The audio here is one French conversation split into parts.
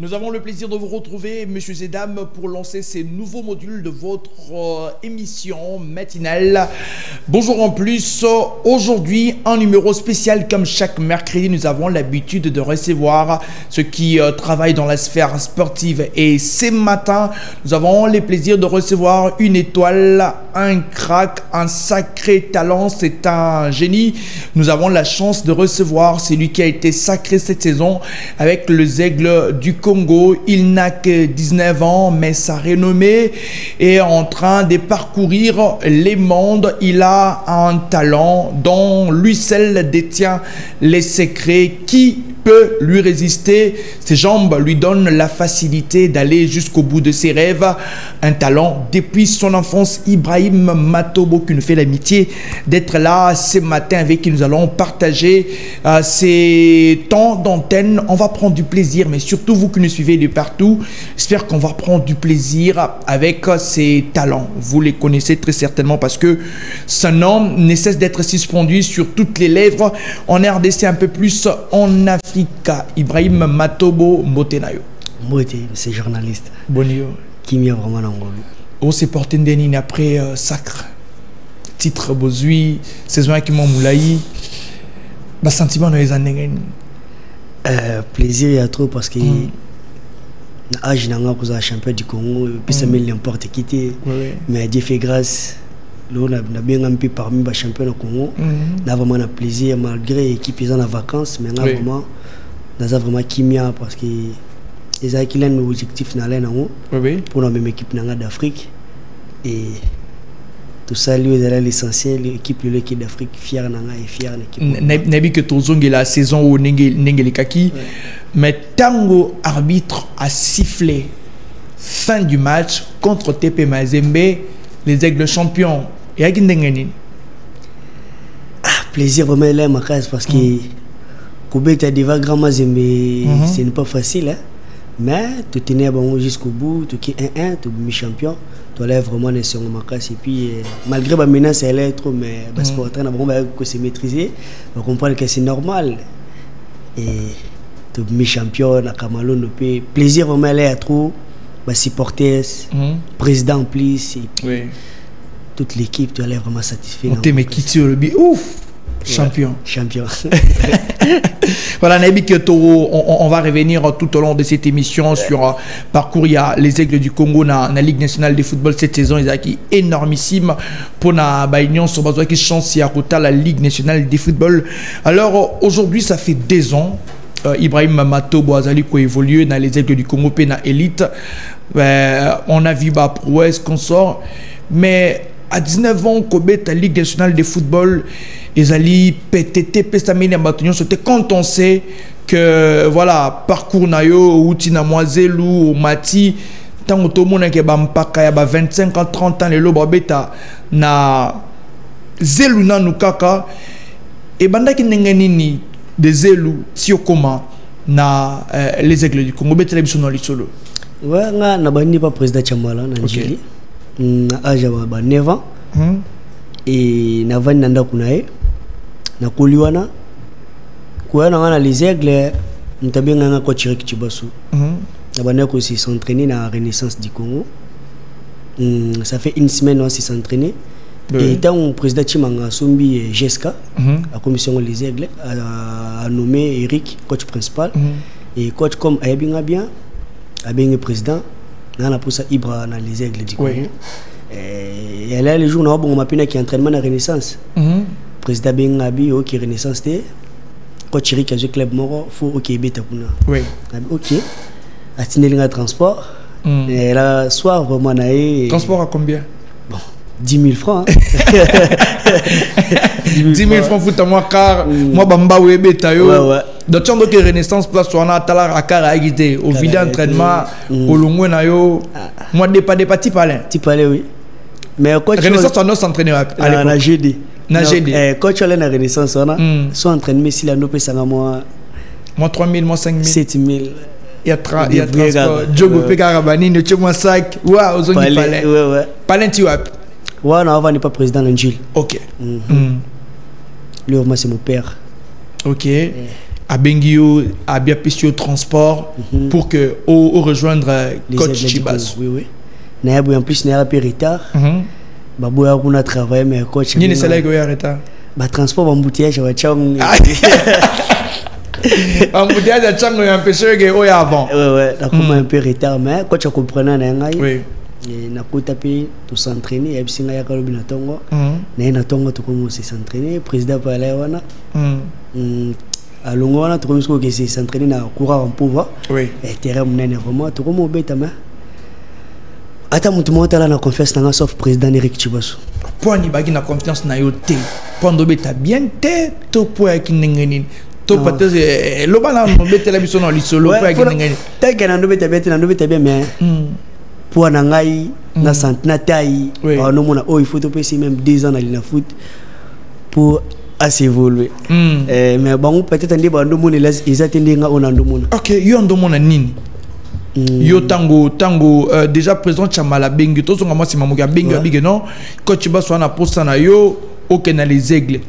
Nous avons le plaisir de vous retrouver, messieurs et dames, pour lancer ces nouveaux modules de votre émission matinale. Bonjour en plus. Aujourd'hui, un numéro spécial comme chaque mercredi. Nous avons l'habitude de recevoir ceux qui travaillent dans la sphère sportive. Et ce matin, nous avons le plaisir de recevoir une étoile, un crack, un sacré talent. C'est un génie. Nous avons la chance de recevoir celui qui a été sacré cette saison avec les Aigles du Congo. Il n'a que 19 ans, mais sa renommée est en train de parcourir les mondes. Il a un talent dont lui seul détient les secrets. Qui peut lui résister? Ses jambes lui donnent la facilité d'aller jusqu'au bout de ses rêves. Un talent depuis son enfance. Ibrahim Matobo, qui nous fait l'amitié d'être là ce matin, avec qui nous allons partager ces temps d'antenne. On va prendre du plaisir, mais surtout vous qui nous suivez de partout, j'espère qu'on va prendre du plaisir avec ces talents. Vous les connaissez très certainement parce que ce nom ne cesse d'être suspendu sur toutes les lèvres en RDC, un peu plus en Afrique. Ibrahim Matobo Mbotenayo. Mbote, c'est journaliste. Bonio. Qui m'y a vraiment engolé. On s'est porté une dénine après Sacre. Titre Bozui, saison qui m'a moulaï. Bah, sentiment dans les années. Plaisir, il y a trop parce que âge n'a pas champion du Congo, puis ça met n'importe qui. Mais Dieu fait grâce. Là, on a bien un peu parmi les champions du Congo. On a vraiment un plaisir malgré l'équipe est en vacances, mais on a vraiment kimia parce que les a un objectif dans pour la même équipe d'Afrique. Et tout ça, lui, c'est l'essentiel. L'équipe d'Afrique fière et fière l'équipe. Nabi que Tozong est la saison où Nengeli Kaki, mais tango arbitre a sifflé fin du match contre TP Mazembe, les Aigles champions. Et à Guindenganin. Plaisir vraiment là, ma case, parce que Koubé t'as des vagues grand Mazembe, ce n'est pas facile, hein? Mais tu tenais bon jusqu'au bout, tu es 1-1, tu es mi-champion, tu lèves vraiment les sur ma case. Et puis, malgré la menace, elle est trop, mais parce que c'est maîtrisé, on comprend que c'est normal. Et tu es mi-champion, à Kamalo, plaisir vraiment là, à trop, supporters, président en plus, et puis toute l'équipe, tu allais vraiment satisfait. On t'aimait quitter le but, ouf! Champion. Ouais, champion. Voilà, on va revenir tout au long de cette émission sur parcours. Il y a les Aigles du Congo dans la Ligue nationale de football cette saison. Ils ont qui énormissime pour la Union sur base qui chance à la Ligue nationale de football. Alors aujourd'hui, ça fait 2 ans. Ibrahim Matobo Azali qui a évolué dans les Aigles du Congo, dans l'élite. On a vu prouesse, consort. Mais à 19 ans, Kobe, la Ligue nationale de football, ils allaient PTT, Pestamini, c'était quand on sait que, voilà, parcours nayo, ou Tinamoiselle, ou Mati, tant que tout le monde est 25 ans, 30 ans, les lobabeta, na Zelu na Nukaka, et banda qui n'enganini de Zelu, Siokoma, na les Aigles du Congo, télévision dans les solo. Ouais, na bandi pas président Chamala, Nigeria. Na âge de 9 ans et na vani nanda kunae na kuliwana na les Aigles ntabinga nga coach Rick Chibasu na bana ko s'entraîner na Renaissance du Congo. Ça fait une semaine on s'est entraîné et tant président Chimanga Sombi Jeska la commission les Aigles a nommé Eric coach principal et coach comme Ayabinga bien Abinga président na pour ça Ibra na les Aigles du Congo. Et là les jours on m'a qui entraînement à Renaissance. Président Bengabi qui Renaissance té coach Eric a joué club moro faut OK beta kuna. Oui. OK. A tinelinga transport. Et là soir vraiment naé transport à combien? Bon 10 000 francs. 10 000 francs fout à moi car moi bamba ou beta yo. Donc on que Renaissance place on a tala akara agité au vide entraînement au longo na yo moi des pas type Alain. Type Alain oui. Mais coach Renaissance on a s'entraîner à la GD. Na GD. Coach Alain na Renaissance on a soit entraînement si la no pesa moi 3 000 moi 5 000 7 000. Il y a transport Jogo Pekarabani ne tu moi sac wa aux Palais. Ouais. Palais tu vois. Ouais non avant n'est pas président d'Angile. OK. Lui moi c'est mon père. OK. à Bengio, à bien pêcher au transport pour que au rejoindre coach Chibas. Oui, oui. En plus, il y a un peu de retard. Bah, on a travaillé, mais coach. Il y a des salaires qui ont retard. Bah, transport, embouteillage, embouteillage, à Tchang, il y a un pêcheur qui est avant. Ouais, on a un peu de retard, mais coach, comprenant, oui. Na tapé tout s'entraîner et puis singa ya kalobi na tongo na tongo to commencer s'entraîner président pala wana alongo wana to commencer que c'est s'entraîner na courant en pouvoir oui et terrain munene vraiment to comme beta mais ata mutu mota la na confiance na sauf président Eric Chibasso pour ni bagi na confiance na yo te pondo beta bien te to po ya kinengeni to peut-être lo bala no beta la biso no lisolo po ya kinengeni ta kana no beta bien mais pour nangai na sant na taille on mona oh il faut te passer même 2 ans dans le foot pour assez évoluer mais bon peut-être andi bando mona les atteindre nga on ando mona OK yo ando mona nini yo tango déjà président Chamala Bengi to songa moi simamu ya Bengi big non coach Basso na posta na yo OK na les aigles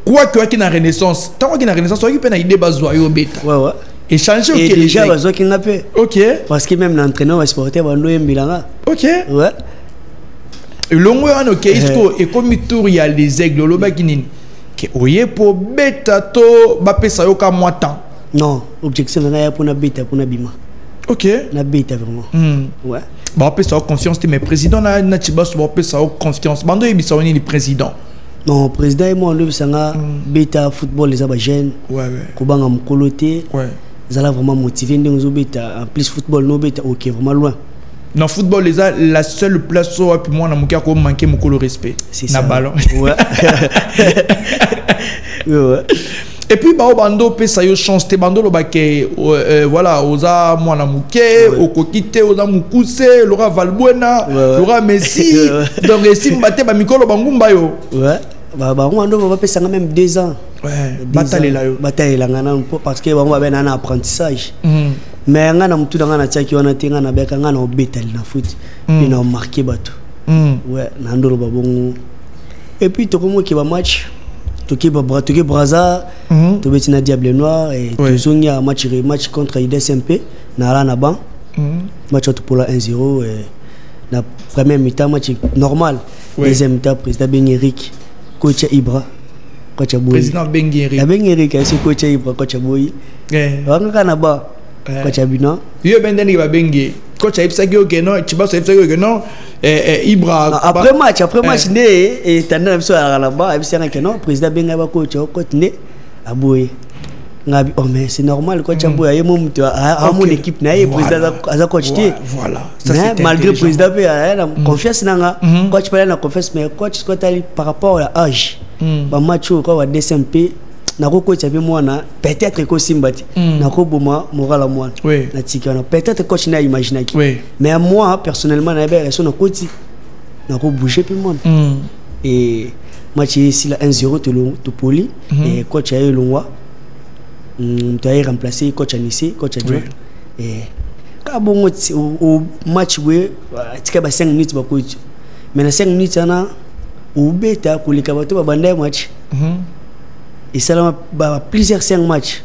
quoi que qui na renaissance tango qui na renaissance qui peut na idée bazwa yo beta ouais échanger et déjà bazo qui n'a pas OK parce que même l'entraîneur va sportif bando yembilanga OK ouais et longo ya OK isko et comme tour ya les aigles lo ba kinini que oye pour beta to ba pesa yo ka moi temps non objectif na ya pour na beta pour na bima OK na beta vraiment ouais ba pesa confiance mais président na Chibasso ba pesa confiance bando yebisa woni le président non président et moi on sanga beta football les aba jeunes ouais ko banga mukoloté ouais zala vraiment motivé ndenge beta en plus football no beta OK vraiment loin dans football les la seule place où puis moi na mukia ko manquer mukolo respect na ballon ouais ouais et puis ba bando pesa yo chance te bando lo ba ke voilà oza mwana muke okokite oza mukuse lora valbuena lora Messi donc si mbate ba mikolo bangumba yo ouais ba ngando ba pesa même 2 ans ouais bataille la ngana parce que ba ba na apprentissage mais ngana mutu ngana tiaki wana tenga na beka ngana obetali na foot et na marqué bato ouais na ndolo ba bongo et puis to komo ki ba match Toki Braza, to betina Diable Noir et Tozongia match contre IDSMP na la na ban. Match pour la 1-0 et la première mi-temps match normal. Deuxième mi-temps président Ben Eric, coach Ibra, coach Aboui. Président Ben Eric. Ben Eric c'est coach Ibra, coach Aboui. Wanga na ba coach Abina. Yo Ben Dani ba Bengi. Coach Ibsagi OK non, Chibasso Ibsagi OK non. Ibra après match né et tandis que là-bas que non président Benga ba coach né Aboui ngabi oh mais c'est normal coach Aboui aye mon mon équipe na président aza coach té voilà ça c'est malgré président a confiance nanga coach pas na confiance mais coach quoi par rapport à l'âge ba match ko wa DSMP na ko coach abi mwana peut-être ko simbati na ko boma moral à moi na tikana peut-être coach na imaginer qui mais moi personnellement na ba raison na koti na ko bouger tout le monde et match ici la 1-0 to poli et coach a eu longwa tu as remplacé coach Anissé coach adjoint et ka bon au match we tika ba 5 minutes ba coach mais na 5 minutes ana ou beta ko lika bato ba banda match et ça a plusieurs 5 matchs.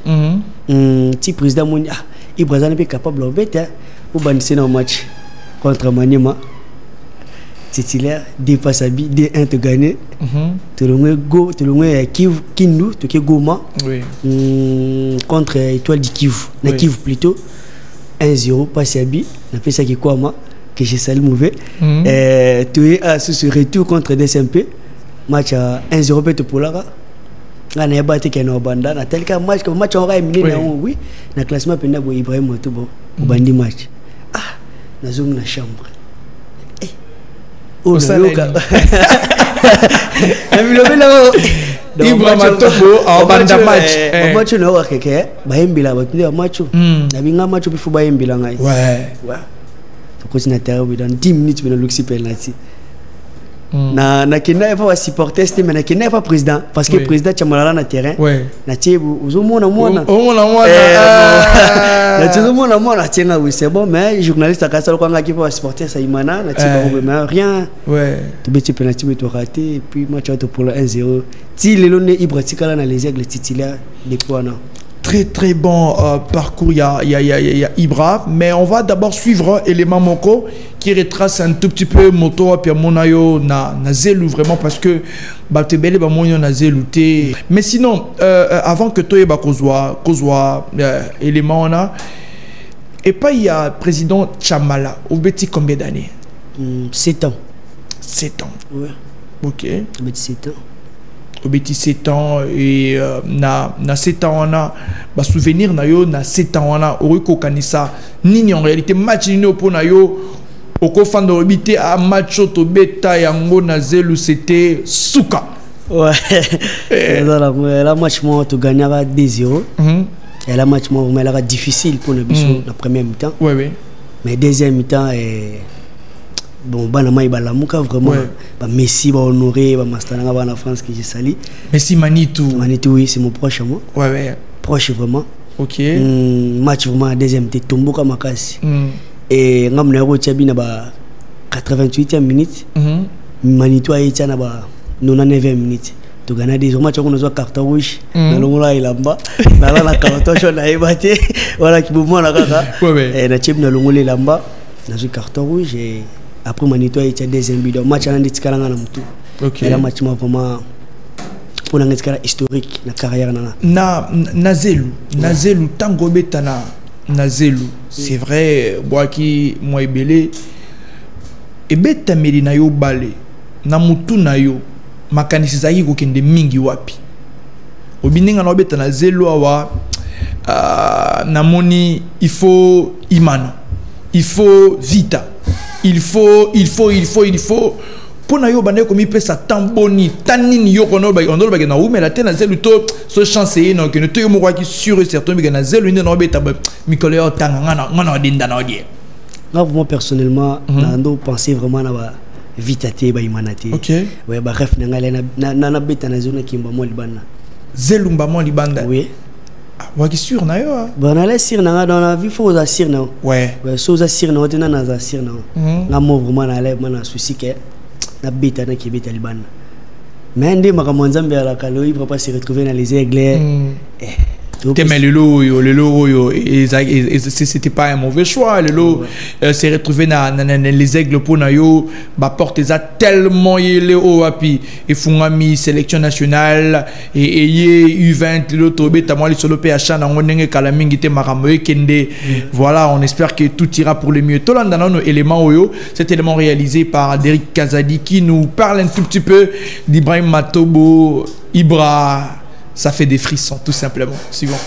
Si président Mouni, il n'est pas capable de faire pour banniser un match contre Maniema. Titulaire, dépasse Abi, D1 te gagner. Tu l'as Kindu, tu as Goma contre Étoile du Kivu. Na Kivu plutôt. 1-0, passe Abi. On a fait ça qui est quoi, moi, que j'ai salé mauvais. Tu es à ce retour contre DSMP. Match à 1-0 peut-être pour Lara. On a battu Keno Banda, na tel cas match on aura éliminé oui, na classement penda bo Ibrahim Motubo bandi match. Ah, na zone na chambre. Oh na yoka. Na bilobe la Ibrahim Motubo a banda match. Match no wa keke, ba yembila ba tindi match. Na binga match bifu ba yembila ngai. Ouais. To ko sina tawo dans 10 minutes na luxi penalty. na kina fa supporter c'était mais na kina fa président parce que président Chamala na terrain na tiebu uzomona mona na tuzomona mona tienga oui c'est bon mais journaliste akasa ko nga ki fa supporter ça imana na tiebu mais rien tu beti penalty mais tu raté et puis match pour le 1-0 ti lelo ne Ibra tikala na les aigles titulaires de quoi non. très bon parcours. Il y a Ibra, mais on va d'abord suivre Élément Moko qui retrace un tout petit peu moto puis monayo na zelu vraiment parce que batebele ba moyo na zelu té. Mais sinon avant que toi ba kozwa Élément on a et pas il y a président Chamala au beti combien d'années? 7 ans. 7 ans. Ouais. OK. Au beti 7 ans. Au beti 7 ans et na 7 ans on a ba souvenir na yo na 7 ans on a oriko kanisa nini en réalité match ni opo na yo oko fando obité a match to beta yango na zelu c'était suka. Ouais. La match moi to gagner 2-0. Et la match moi vraiment era difficile pour le biso la première mi-temps. Ouais oui. Mais deuxième mi-temps bon banama ibalamuka vraiment ba Messi ba honoré ba Mastana ba na France que j'ai sali. Messi Manitou oui, c'est mon proche à moi. Ouais. Proche vraiment. OK. Match vraiment deuxième mi-temps Tomboka Makasi. Et ngam na rocha bina ba 88e minute. Manitou a été na ba 99e minute. To gana des matchs on a carton rouge na longola ilamba na la carton jaune na ebate voilà qui mouvement na kaka. Et na chip na longola ilamba na zo carton rouge et après Manitou a été deuxième but match na nditskalanga na mutu. OK. Et la match vraiment pour la historique na carrière na zelu tango betana na zelu c'est vrai boaki moi ebele et beta melina yo balé na mutu na yo makanisi zaki ko kende mingi wapi obininga na beta na zelu awa na moni il faut imano il faut vita il faut pona yo bande ko mi pesa tamboni tanini yo kono ba na ou mais la tena zelu to so chance no que ne to yo mo kwa ki sûr et certain mais na zelu ne no beta mikole yo tanga ngana dinda na odie. Là moi personnellement nando penser vraiment na ba vitate ba imanate. OK. Ouais ba ref na ngale na beta na zone kimba mo libanda. Zelu mba mo libanda. Oui. Wa ki sûr na yo. Bon na la sir na dans la vie faut za sir na. Ouais. Ouais so za sir na tena na za sir na. Na mo vraiment na lève na souci que na beta na ki beta libanda. Mais ndé makamonzambe ala kalo il va pas se retrouver dans les aigles. C'était pas un mauvais choix. Lelo s'est retrouvé dans les aigles pour Nayo. Bah porte ça tellement il est au api. Et Fungami sélection nationale et U20 l'autre bête à moi les solo PH dans on n'est qu'à la mingite maramoe kende. Voilà, on espère que tout ira pour le mieux. Tolan dans nos éléments oyo, cet élément réalisé par Derrick Kazadi qui nous parle un tout petit peu d'Ibrahim Matobo, Ibra. Ça fait des frissons, tout simplement. Suivant.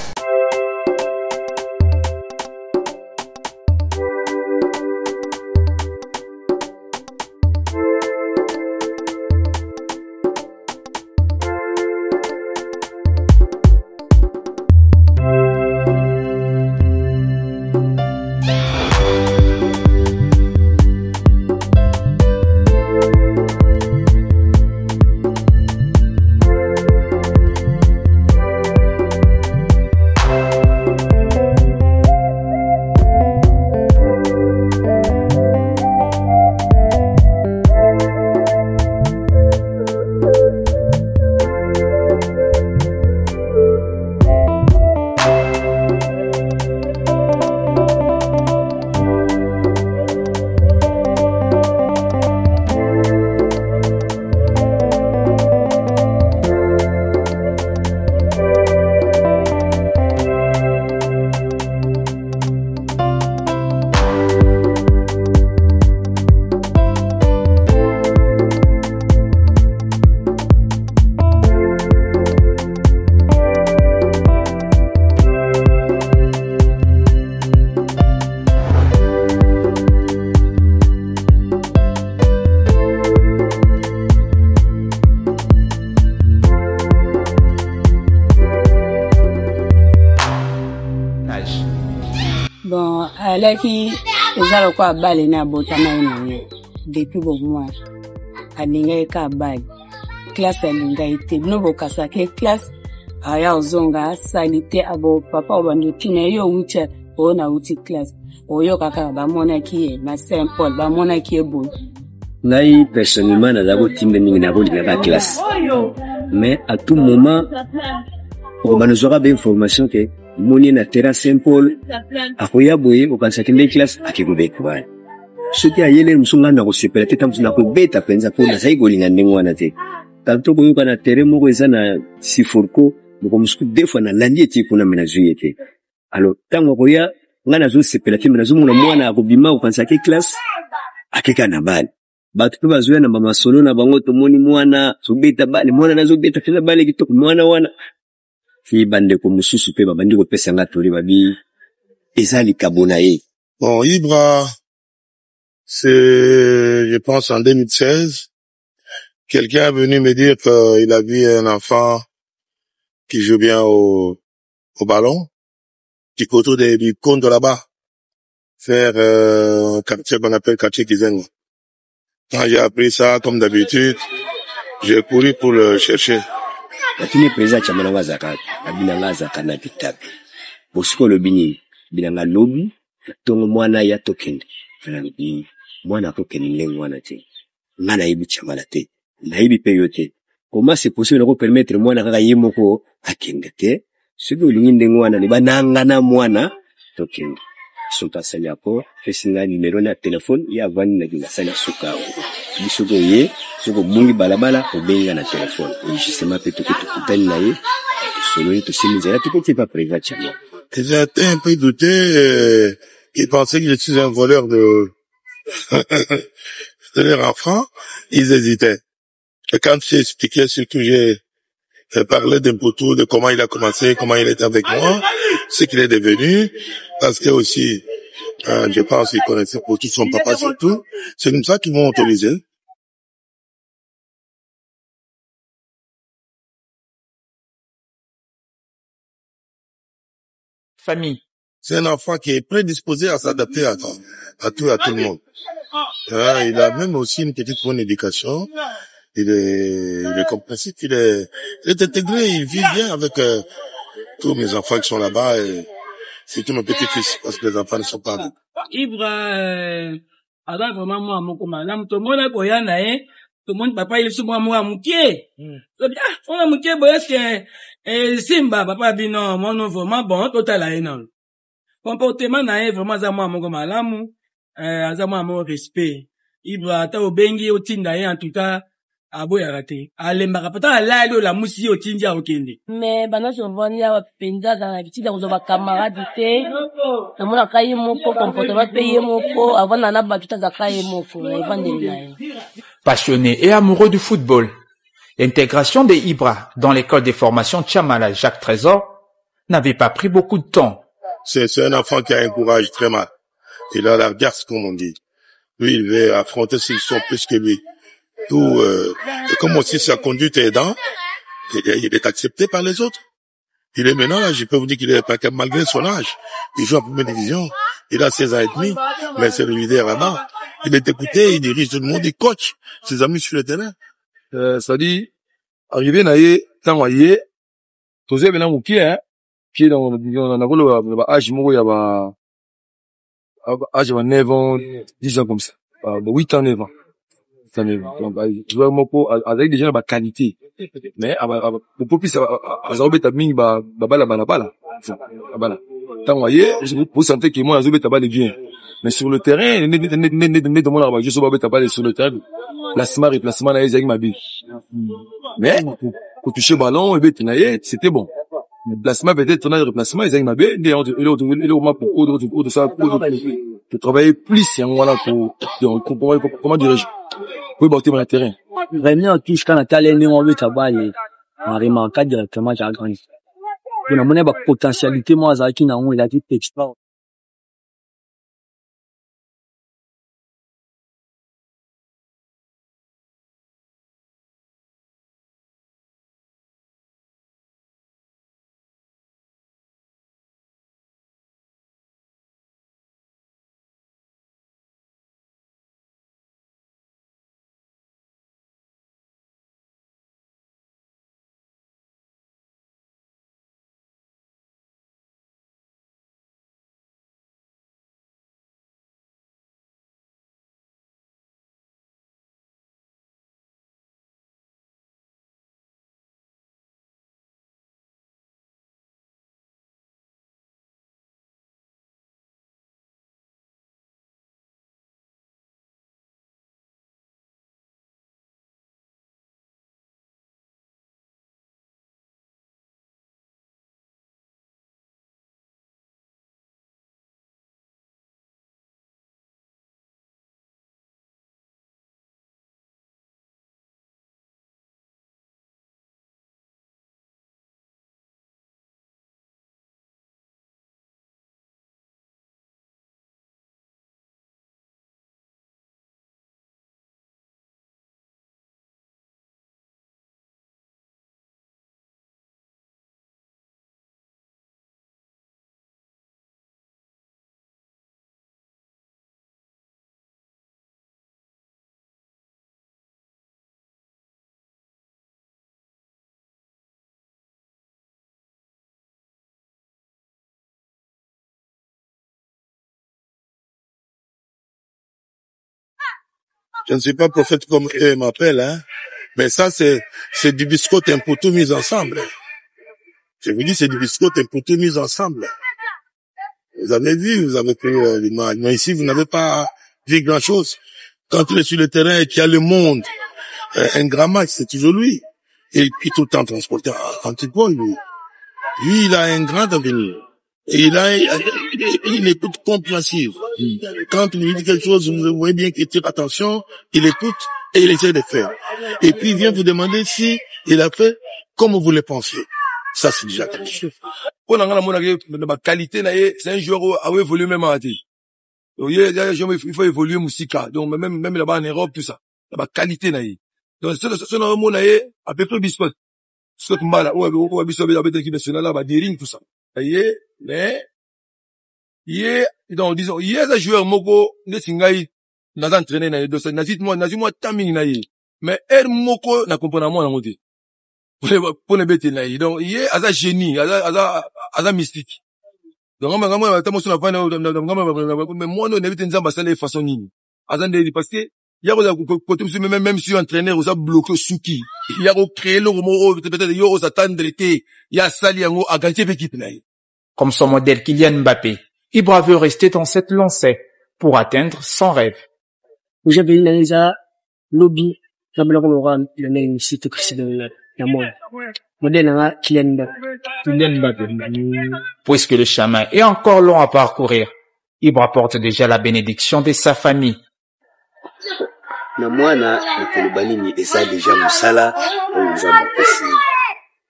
Bon, alaki ezalo kwa bale na botama ina depuis bon mois. Aninga ka bale. Classe aninga ite no bokasa ke classe aya ozonga salite abo papa obandi pine yo wucha ona uti classe. Oyo kaka ba mona ki na Saint Paul ba mona ki bon. Ngai personnellement na dabo timbe ningi na boli na classe. Mais à tout moment on va nous aura des informations que moni na terrasse Saint Paul akoya boye okanisa kende classe akikubeka bana soki ayele musunga na kosepela te tamu na kobeta penza pona sai kolinga ndenge wana te tanto boyoka na terrain moko eza na sifurko moko musuku deux fois na landi eti kuna menazuye te alors tango koya ngana zo sepela te menazo mona mwana akobima okanisa ke classe akeka na bale bato pe bazoya na bamasolo na bango tomoni mwana zobeta bale mwana nazobeta fela bale kitoko mwana wana fi bandeko mususu pe babandi kopesa nga toli babi eza likabo na ye. Bon, Ibra, c'est, je pense, en 2016, quelqu'un est venu me dire qu'il a vu un enfant qui joue bien au ballon, qui côtoie du compte de là-bas, faire un quartier qu'on appelle quartier Kizengo. Quand j'ai appris ça, comme d'habitude, j'ai couru pour le chercher. Lakini président Chamalanga Zakat, abinanga zakana kitabu. Bosiko lobini, binanga lobi, tongo mwana ya tokende. Felabi, mwana tokende nlengo wana te. Ngana ibi chamala te. Na ibi peyote. Comment c'est possible de permettre mwana kaka yemoko akende te? Soki olingi ndengo wana ni bananga na mwana tokende. Sonta sali ako, fesinga numéro na téléphone ya vani na gina sali suka. Bisoko ye, soko bungi balabala obenga na téléphone. Justement pe toke tukutani na ye. Solo ye to simizela tu peux pas prévoir chama. J'étais un peu douté, ils pensaient que je suis un voleur de leur enfant, ils hésitaient. Et quand j'ai expliqué ce que j'ai parlé d'un poteau, de comment il a commencé, comment il était avec moi, ce qu'il est devenu, parce que aussi, je pense qu'il connaissait Potou, son papa surtout, c'est comme ça qu'ils m'ont autorisé. Famille. C'est un enfant qui est prédisposé à s'adapter à tout le monde. Il a même aussi une petite bonne éducation. Il est compréhensif, il est intégré, il vit bien avec tous mes enfants qui sont là-bas et surtout mes petits-fils parce que les enfants ne sont pas là. Ibra, avant vraiment moi mon commandant, tout le monde a boyé naé, tout le monde papa il est sur moi moukié. On moukié boyé que Simba papa dit non, moi non vraiment bon total là non. Comportement naé vraiment za moi mon commandant, za moi mon respect. Ibra ta obengi otinda en tout cas. Aboya raté. Alembaka pata alali la musi otinja okende. Mais bana jovani ya penza za bitida kuzoba camarade te. Na mona kayi moko comportement paye moko avant na batuta za kayi moko evandeli. Passionné et amoureux du football, l'intégration de Ibra dans l'école des formations Tchamala Jacques Trésor n'avait pas pris beaucoup de temps. C'est un enfant qui a un courage très mal. Il a la garce comme on dit. Lui, il veut affronter ceux qui sont plus que lui. Tout, comme aussi sa conduite est aidant, il est accepté par les autres. Il est maintenant là, je peux vous dire qu'il est malgré son âge. Il joue en première division. Il a 16 ans et demi, mais c'est le leader là-bas. Il est écouté, il dirige tout le monde, il coach ses amis sur le terrain. Ça dit, arrivé naïe, tant voyez, tous ces maintenant qui hein, qui dans le âge moko ya ba âge de 9 ans, 10 ans comme ça, 8 ans 9 ans. Joueur moko avec déjà la qualité mais pour plus azobeta mingi ba bala bala tant voyez vous sentez que moi azobeta bala bien mais sur le terrain ne demande pas juste ba bala sur le terrain placement na ezaki mabi mais pour toucher ballon et bet naie c'était bon le placement peut-être na replacement ezaki mabi il est au moins pour de ça pour travailler plus en voilà pour comment dirais-je. Oui, bon, t'es terrain. Vraiment, tout ce qu'on a talent, on veut tabac, on remarque directement, j'ai grandi. On a mon potentialité, moi, ça, qui n'a pas, il a dit, extra. Je ne suis pas prophète comme eux m'appellent, hein. Mais ça, c'est du biscotte un peu tout mis ensemble. Je vous dis, c'est du biscotte un peu tout mis ensemble. Vous avez vu, vous avez pris l'image. Mais ici, vous n'avez pas vu grand-chose. Quand il est sur le terrain et qu'il y a le monde, un grand match, c'est toujours lui. Et puis tout le temps transporté en anti-poids, lui. Lui, il a un grand avenir. Et il a une écoute compréhensive. Quand il lui dit quelque chose, vous voyez bien qu'il tire attention, il écoute et il essaie de faire. Et puis il vient vous demander si il a fait comme vous le pensez. Ça, c'est déjà quelque chose. Pour la qualité, c'est un joueur à évoluer même à il faut évoluer musique. Donc même là-bas en Europe, tout ça. La qualité, donc c'est un mot à peu près biscuit. C'est mal, ou biscuit avec l'équipe nationale là-bas, des rings, tout ça. Mais donc disons, il y a des joueurs moko ne singai n'a entraîné na do ça nazimo timing mais moko na comprendre moi na ngoti pour ne bête na donc il y a un génie un mystique donc moi tamo sur la fin mais moi no n'évite nzamba ça les façon nini azande parce que il y a côté même si entraîneur vous a bloqué souki il y a créé le mot peut-être il y a s'attendre que il y a sali ngo à gagner l'équipe na. Comme son modèle Kylian Mbappé, Ibra veut rester dans cette lancée pour atteindre son rêve. J'avais une lobby, j'avais le site Cristiano modèle Kylian Mbappé. Puisque le chemin est encore long à parcourir, Ibra porte déjà la bénédiction de sa famille. Na mwana nikolobani ni eza déjà musala oza mapesi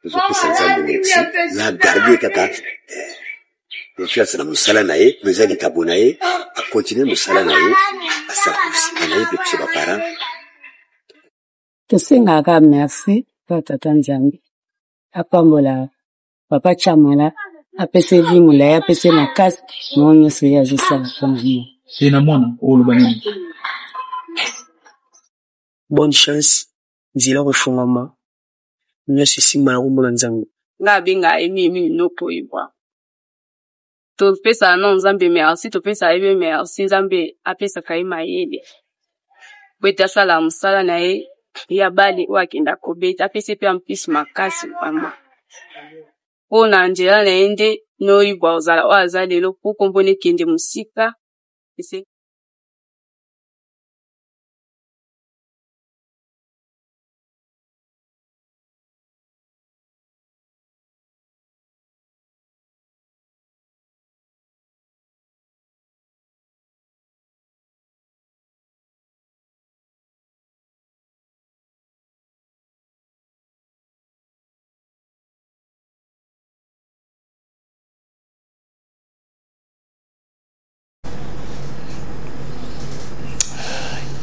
ezopesa nzambe merci la garder kaka monsieur asala musala naye meza likabo naye a continuer musala naye asakusi naye pe kusheba parents tosenga ka merci kwa tata nzambe apambola papa chamala apese vimula apese makasi monyo soya zisala kama ina mwana olobani. Bonne chance, nzila refungama. Nya sisi marumbo nzangu. Nga binga emi noko ibwa. To pesa non nzambe merci, to pesa ebe merci nzambe apesa kaima yele. Bweta sala musala nae ya bali wakenda kobeta apese pe ampisi makasi mama. Ona njela naende no ibwa ozala wazalelo po kompone kende musika. Ese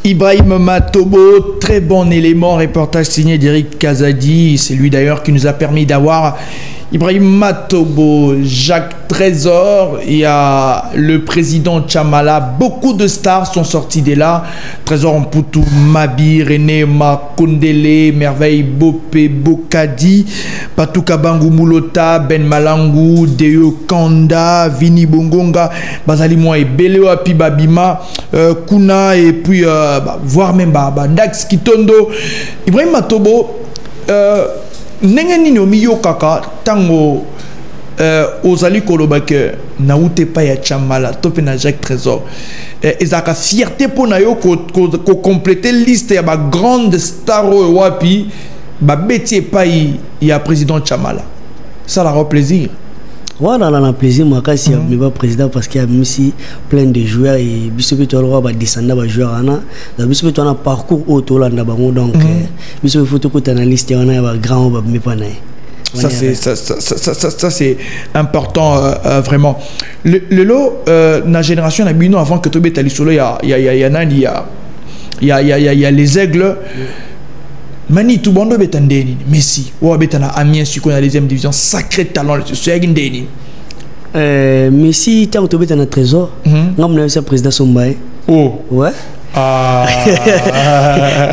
Ibrahim Matobo, très bon élément, reportage signé d'Eric Kazadi, c'est lui d'ailleurs qui nous a permis d'avoir Ibrahim Matobo, Jacques Trésor, il y a le président Chamala, beaucoup de stars sont sortis de là, Trésor Mputu, Mabi, René Makondele, Merveille Bopé, Bokadi, Patou Kabangu Moulota, Ben Malangu, Deo Kanda, Vini Bongonga, Bazali Moa et Beleo Api Babima, Kuna et puis voire même Dax Kitondo, Ibrahim Matobo, Nengeni no miyo kaka tango ozali kolobake na ute pa ya Chamala tope na Jacques Trésor ezaka fierté pour na yo ko compléter liste ya ba grande star wapi ba beti pa ya président Chamala ça leur plaisir. Voilà, on a plaisir moi quand il y a président parce qu'il y a aussi plein de joueurs et bisous tu vas descendre ba joueurs ana la bisous tu as un parcours autour là donc bisous faut que tu analyste on a grand ba me pas ça c'est important vraiment le lot na génération na bino avant que tu betali solo il y a les aigles Mani tout bon betandeni Messi ou betana Amiens sur la deuxième division sacré talent c'est Ndeni Messi tant que betana Trésor ngam na sa président Sombaye oh ouais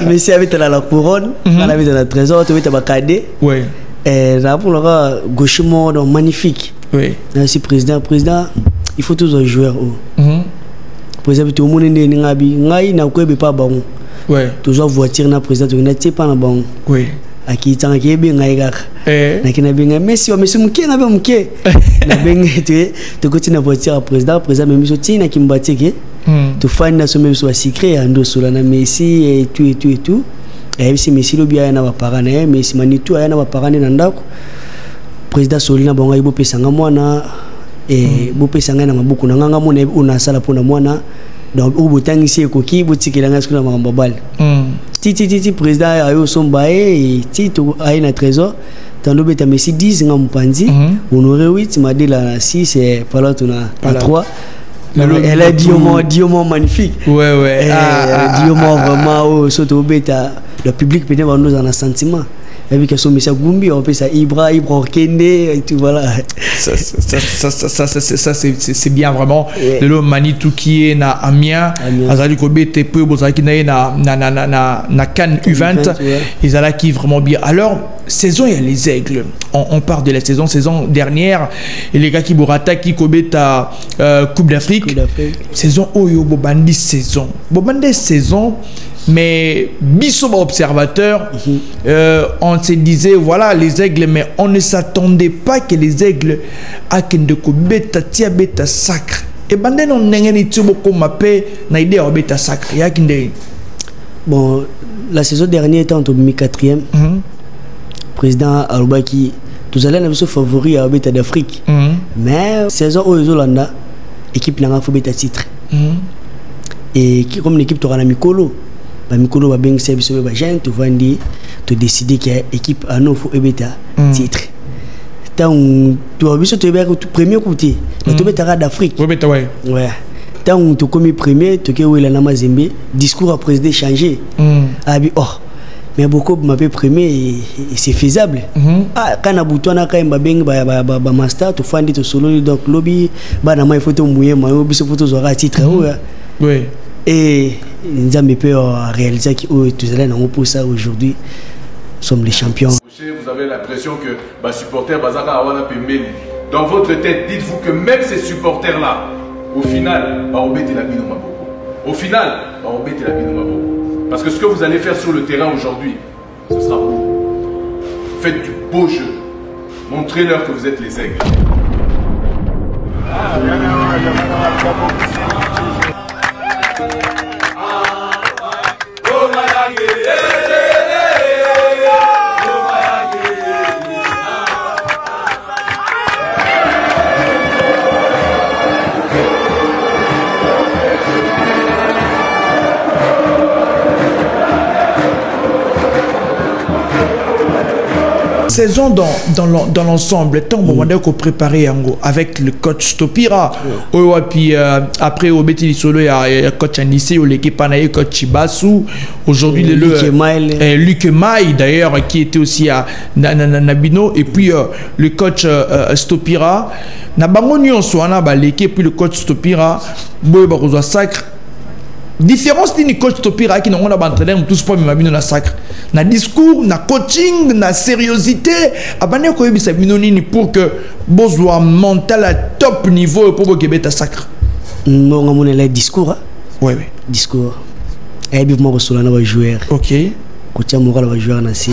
Messi avait la couronne on avait dans le Trésor tu betana Bakade ouais là pour le gauchement donc magnifique oui merci président il faut tous les joueurs président tout le monde ngabi ngai na ko be pas bon Ouais. Toujours voiture na président tu n'as pas na bon. Oui. Aki tanga ki bien ngaïga. Na kina bien merci monsieur muké na bien muké. Na bien tu continue na voiture président même sorti na kimbati ke. Tu fais na so même so secret ando sola na Messi et tout. Et si Messi lo bien na ba parana Messi manitou aya na ba parana na ndako. Président Solina bonga ibo pesanga mwana et bo pesanga na mabuku na nganga mona una sala pona mwana donc o botangisi ekoki botikela nga skuna makambo bal titi président ayo somba et tito ayi na trésor tando beta Messi 10 nga mpanzi honoré 8 madela 6 et pala tuna 3. Elle a dit au mot magnifique. Ouais. Dit au mot vraiment surtout beta le public peut avoir nous en un sentiment. Et puis que son message Gumbi on peut ça Ibra Kende et tout voilà. Ça c'est bien vraiment. Le Manitou qui est na Amiens, Azali Kobe Tepe Bozaki qui est na Cannes U20, ils allaient qui vraiment bien. Alors saison il y a les aigles. On part de la saison dernière et les gars qui Borata qui Kobe ta Coupe d'Afrique. Saison Oyo Bobandi saison. Mais biso observateur, on se disait voilà les aigles, mais on ne s'attendait pas que les aigles à Kendeko beta tia beta sacre. Et banden on n'engeni tubo comme appé na idée au beta sacre. Ya kinde. Bon, la saison dernière était en 4e. Président Alobaki, tous allez na biso favori à beta d'Afrique. Mais saison au Zolanda, équipe n'a pas beta titre. Et comme l'équipe t'aura na Mikolo. Mikolo va bien service au Bajan, tu vas te décider qu'il y a équipe à nous faut ebeta titre. Tant tu as vu ce premier côté, tu beta d'Afrique. Ouais. Tant tu commis premier, tu que oui la Namazembe, discours à président changé. Abi mais beaucoup m'appelle premier et c'est faisable. Quand on a bouton na quand ba master tu fais des solo donc lobby ba na mai photo mouillé mai biso photo zora titre. Oui. Et nous avons réalisé que tous allez nous pour ça aujourd'hui sommes les champions. Vous avez l'impression que les supporters Bazaka Awana Pembeni. Dans votre tête, dites-vous que même ces supporters-là, au final, au final, parce que ce que vous allez faire sur le terrain aujourd'hui, ce sera beau. Faites du beau jeu. Montrez-leur que vous êtes les aigles. Saison dans l'ensemble, tant on qu'on préparer avec le coach Stopira, puis après au Betty Solo il y a coach Anissé ou l'équipe Anaï coach Chibasu, aujourd'hui Luc Maï d'ailleurs qui était aussi à Nabino et puis le coach Stopira, Nabangonion Soana l'équipe puis le coach Stopira, Boy Barozo Sacre. Différence d'une coach Topira qui n'ont pas entraîné tous pas même na sacre na discours na coaching na sérieuxité abane ko yebisa binoni pour que bozwa mental à top niveau pour que beta sacre non on a discours oui discours et bien moi sur la joueur OK coach moral va joueur na c'est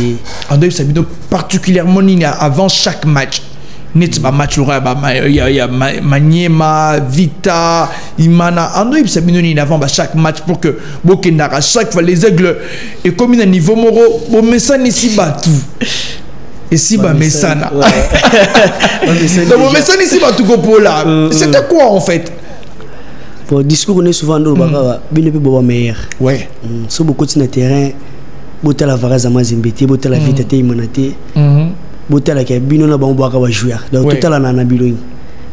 en deux sabino particulièrement avant chaque match net ba match il y a Maniema Vita Imana André Sabinoni avant chaque match pour que Bokendara chaque fois les aigles et comme un niveau moro bon messana ici tout et si ba messana donc messana ici tout pour là c'était quoi en fait pour discours on est souvent dans le bien peu meilleur ouais sur beaucoup de terrain botal la varaza mazembete botal la Vita te Imanate botala ke bino na bango baka ba joueur donc total na bilo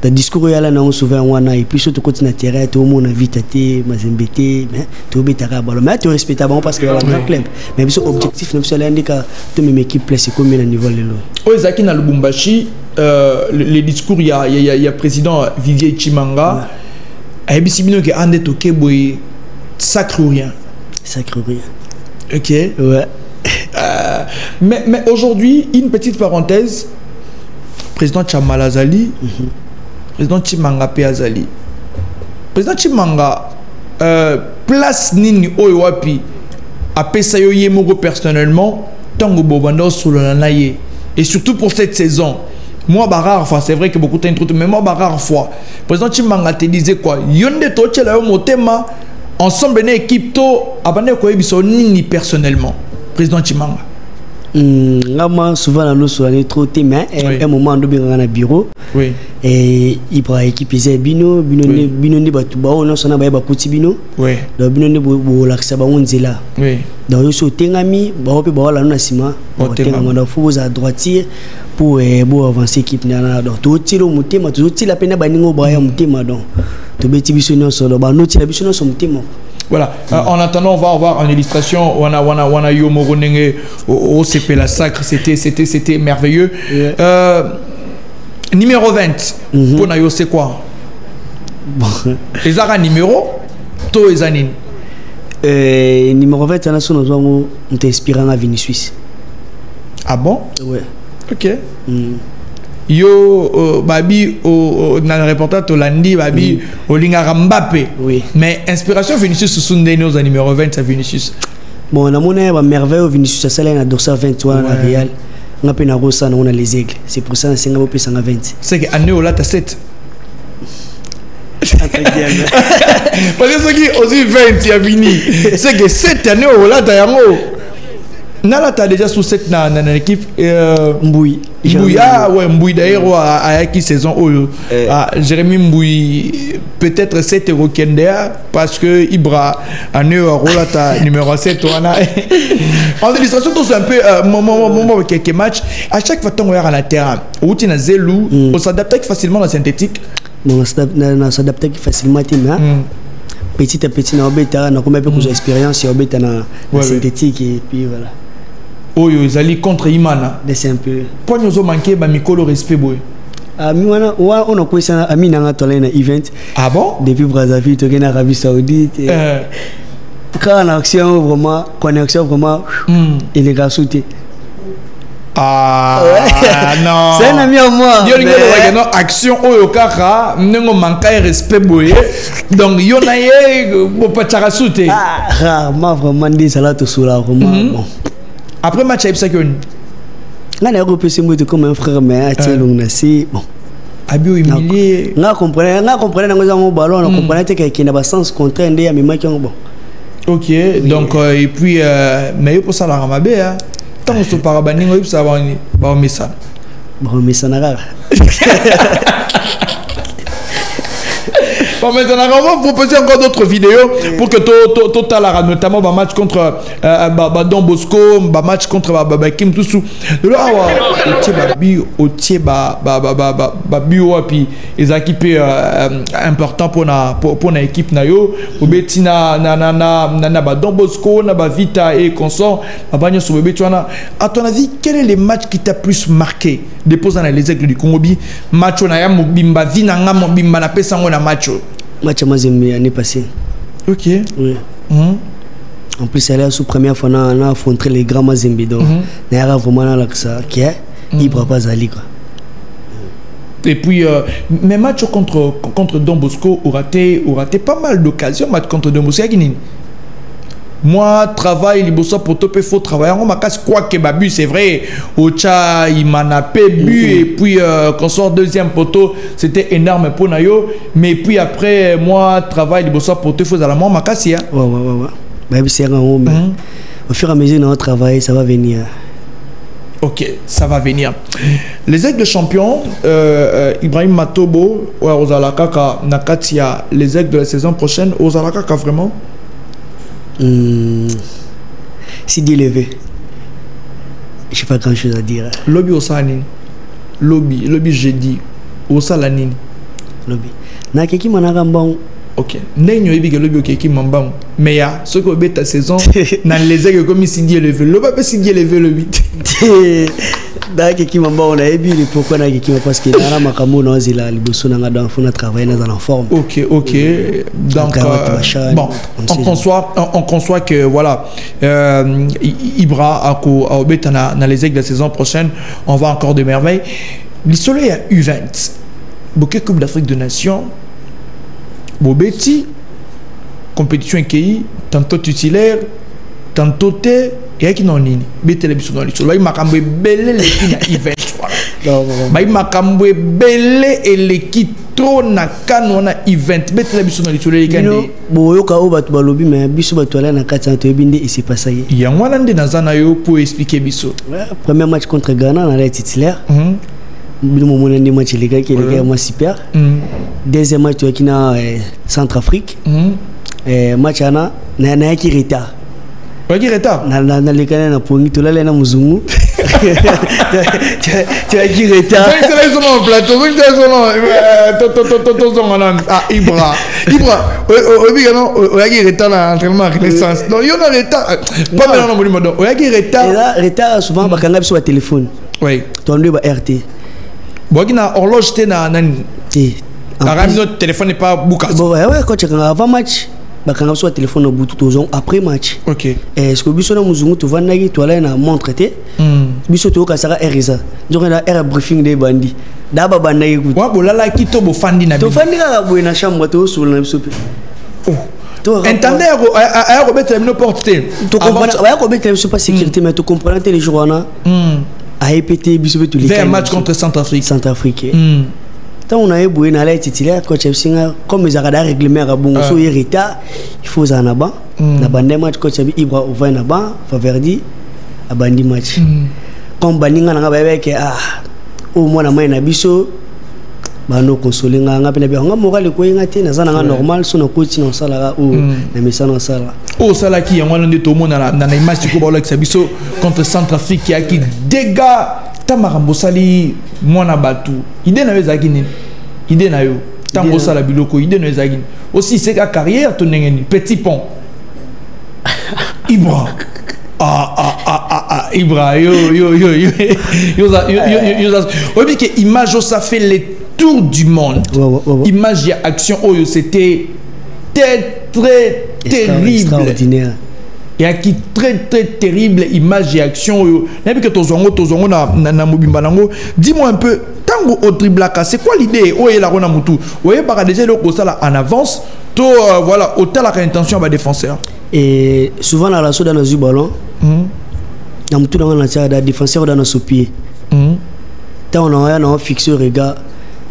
le discours yala na on souvent wana et puis surtout quand na terrain tout le monde a vite té mazembete mais to betaka balo mais tu respectes avant parce que la grand club mais biso objectif ne c'est indika to même équipe place combien à niveau lelo o ezaki na Lubumbashi le discours il y a président Vivier Chimanga a bisi bino ke ande to ke boy sacre rien OK ouais. Mais aujourd'hui, une petite parenthèse, président Chamala Azali, président Chimanga Azali. Président Chimanga, place Nini Oiwapi, après ça yo yemoko personnellement tango bobando solo na ye et surtout pour cette saison. Moi, rare fois, c'est vrai que beaucoup de trucs, mais moi, rare fois. Président Chimanga te disait quoi? Yonde to tchela yo motema ensemble une équipe to abane ko ebiso nini personnellement. Président Chimanga. Moi, souvent, dans nos soirées, trop mais un moment, on doit dans le bureau. Oui. Et il prend équipe, il bino ne batuba, on s'en a ba kuti bino. Oui. Donc bino ne bo laksa ba on zela. Oui. Donc yo so tengami, ba ope ba la nasima, ba tengama na faut à droitier pour avancer équipe na donc to tiro mutema, to tila pena ba ningo ba ya mutema donc. To beti biso no solo ba no tila biso no so mutema. Voilà. En attendant, on va avoir une illustration. On a eu au OCP la sacre. C'était merveilleux. Numéro 20. Pour Nayo, c'est quoi? Les arts numéro to les anines. Numéro 20, on t'inspirant à Vinicius. Ah bon? Ouais. Ok. Yo babi dans le reportage Tolandi babi Olinga Mbappé. Oui. Mais inspiration Vinicius Sundeno au numéro 20 à Vinicius. Bon, on a mon merveille Vinicius ça là dans 23 à Real. On a pena rosa on a les aigles. C'est pour ça c'est ngabo pesa 20. C'est que année là t'as 7. Parce que ce qui aussi 20 y a fini. C'est que 7 années là t'as yango. Nala t'as déjà sous cette dans l'équipe Mbouy. Ah ouais, Mbouy d'ailleurs à qui saison Jérémy Mbouy peut-être 7 € Kendea parce que Ibra a Rolata numéro 7 en illustration tout un peu quelques matchs à chaque fois qu'on est à la terrain où tu as Zelou on s'adapte facilement à la synthétique. On s'adapte facilement petit à petit on a comme un peu d'expérience on bêta na synthétique et puis voilà. Oyo ils contre Imana. C'est un peu. Pour nous ont manqué ba mikolo respect boy. Amina on a quoi ça Amina nga tolé na event. Ah bon? Depuis Brazzaville to en Arabie Saoudite. Quand en action vraiment connexion vraiment il est gasouté. Ah non. C'est un ami à moi. Yo lingo no action oyo kaka nengo manka respect boy. Donc yo na ye bo pachara souté. Ah vraiment dit ça là tout sur là vraiment bon. Après match avec Sakyon. Là on a repéré moi comme un frère mais à tiens long c'est bon. Abio humilié. On comprenait dans ballon on comprenait que qu'il n'a pas sens contraire ndé ya mema bon. OK, donc et puis mais pour ça la ramabé hein. Tant on se parabani on ça va on met ça. Bon mais ça n'a Bon, maintenant, on va proposer encore d'autres vidéos pour que Total, notamment le match contre Don Bosco, le match contre Kim Toussou. De là, au bio, puis ils ont équipé important pour l'équipe. Au Betina, Don Bosco, Vita et consort. À ton avis, quel est le match qui t'a plus marqué? Dépose dans les aigles du Congo. Match, on a Bimba, Vinanga, Bimba, na Pessango, na match. Match à Mazembe l'année passée. Ok. Oui. En plus, elle est sous première fois, on a affronté les grands Mazembe. Donc, il y a vraiment là que ça, qui est, il ne pourra pas aller. Et puis, mes matchs contre Don Bosco ont raté pas mal d'occasions. Match contre Don Bosco, moi, travail, il bosse pour top, il faut travailler. On m'a cassé quoi que Babu, c'est vrai. Ocha, il m'en a bu. Et puis, quand sort deuxième poteau, c'était énorme pour Nayo. Mais puis après, moi, travail, il bosse pour top, il faut aller. Moi, m'a cassé. Ouais. Babu, c'est un homme. Au fur et à mesure de notre travail, ça va venir. Ok, ça va venir. Les aigles champions, Ibrahim Matobo, Ozalakaka, Nakatia, les aigles de la saison prochaine, Ozalakaka vraiment? Si Dieu le veut, je n'ai pas grand chose à dire. Lobby au Sanin, lobby jeudi, au Salanin. Lobby. Na keki managambang. Ok. N'ayons ébi que lobby au keki mambang. Mais ya, ce que bête ta saison, dans les aigles comme si Dieu le veut. Le papa si Dieu le veut le 8. Dans keki mambang on a ébi pourquoi na keki parce que dans la makambo na zila liboso na ngada fona travailler dans la forme. Ok. Donc bon, on conçoit que voilà Ibra a bête dans les aigles de la saison prochaine, on va encore de merveilles. Le soleil a U20. Bokeh Coupe d'Afrique de Nations. Bobeti compétition qui tantôt titulaire tantôt te et qui non nini betele biso dans lisolo makambo belé les qui na event voilà makambo belé et les qui trop na kanona event betele biso dans lisolo les kande boyoka o batu balobi mais biso batu ala na kati to ebinde et c'est pas ça y ya ngwana nde nazana yo pour expliquer biso premier match contre Ghana na la titulaire bino momona ndi match les gars qui les gars moi super deuxième match to kina Centrafrique match ana na ki retard qui retard na les gars na pongi to la na muzungu tu as qui retard c'est là sur mon plateau c'est son ah Ibra obi non o ya qui retard na entraînement renaissance non yo na retard pas maintenant non modo o ya qui retard souvent bakanga biso ba téléphone oui to ndo ba RT bon qui na horloge te na nani arabe notre téléphone n'est pas bouka bon ouais quand tu avant match bakanga biso ba téléphone au bout tout après match OK est-ce que biso na muzungu to vanaki to ala na montre te biso to ka sara RSA donc na air briefing de bandi daba bandaki ku wa bolala ki to bo fandi na to fandi ka bo na chambre to sur na biso pe entendez à remettre la porte to comprendre ouais ko mettre biso pas sécurité mais to comprendre les jours na a répété biso tous les vers match contre Centrafrique tant on a éboué na la titulaire coach Singa comme ils arrêtent règlement à bon so retard il faut ça na ba na bande match coach Ibra au na ba Faverdi a bandi match comme baninga na ba ke au moins na mai na biso bano consoler nga pena bien nga moral ko ngati na zana nga normal so na coach na sala o na misa na sala o sala ki ya ngwana ndeto mona na image ko ba la biso contre Centrafrique qui a qui dégâts tamarambo sali mwana batu ide na weza gini ide na yo tambo sala biloko ide na weza gini aussi c'est ka carrière to ngeni petit pont Ibra Ibra yo obi que image ça fait le tour du monde image et action oh c'était très terrible extraordinaire et qui très terrible image et action n'importe que tozongo na mobimba nango dis-moi un peu tango au driblaka c'est quoi l'idée oh la rona mutu voyez par déjà le ça en avance to voilà autant la intention ba défenseur et souvent dans la soda dans le ballon na mutu dans la tia da défenseur dans son pied tant on a fixé regard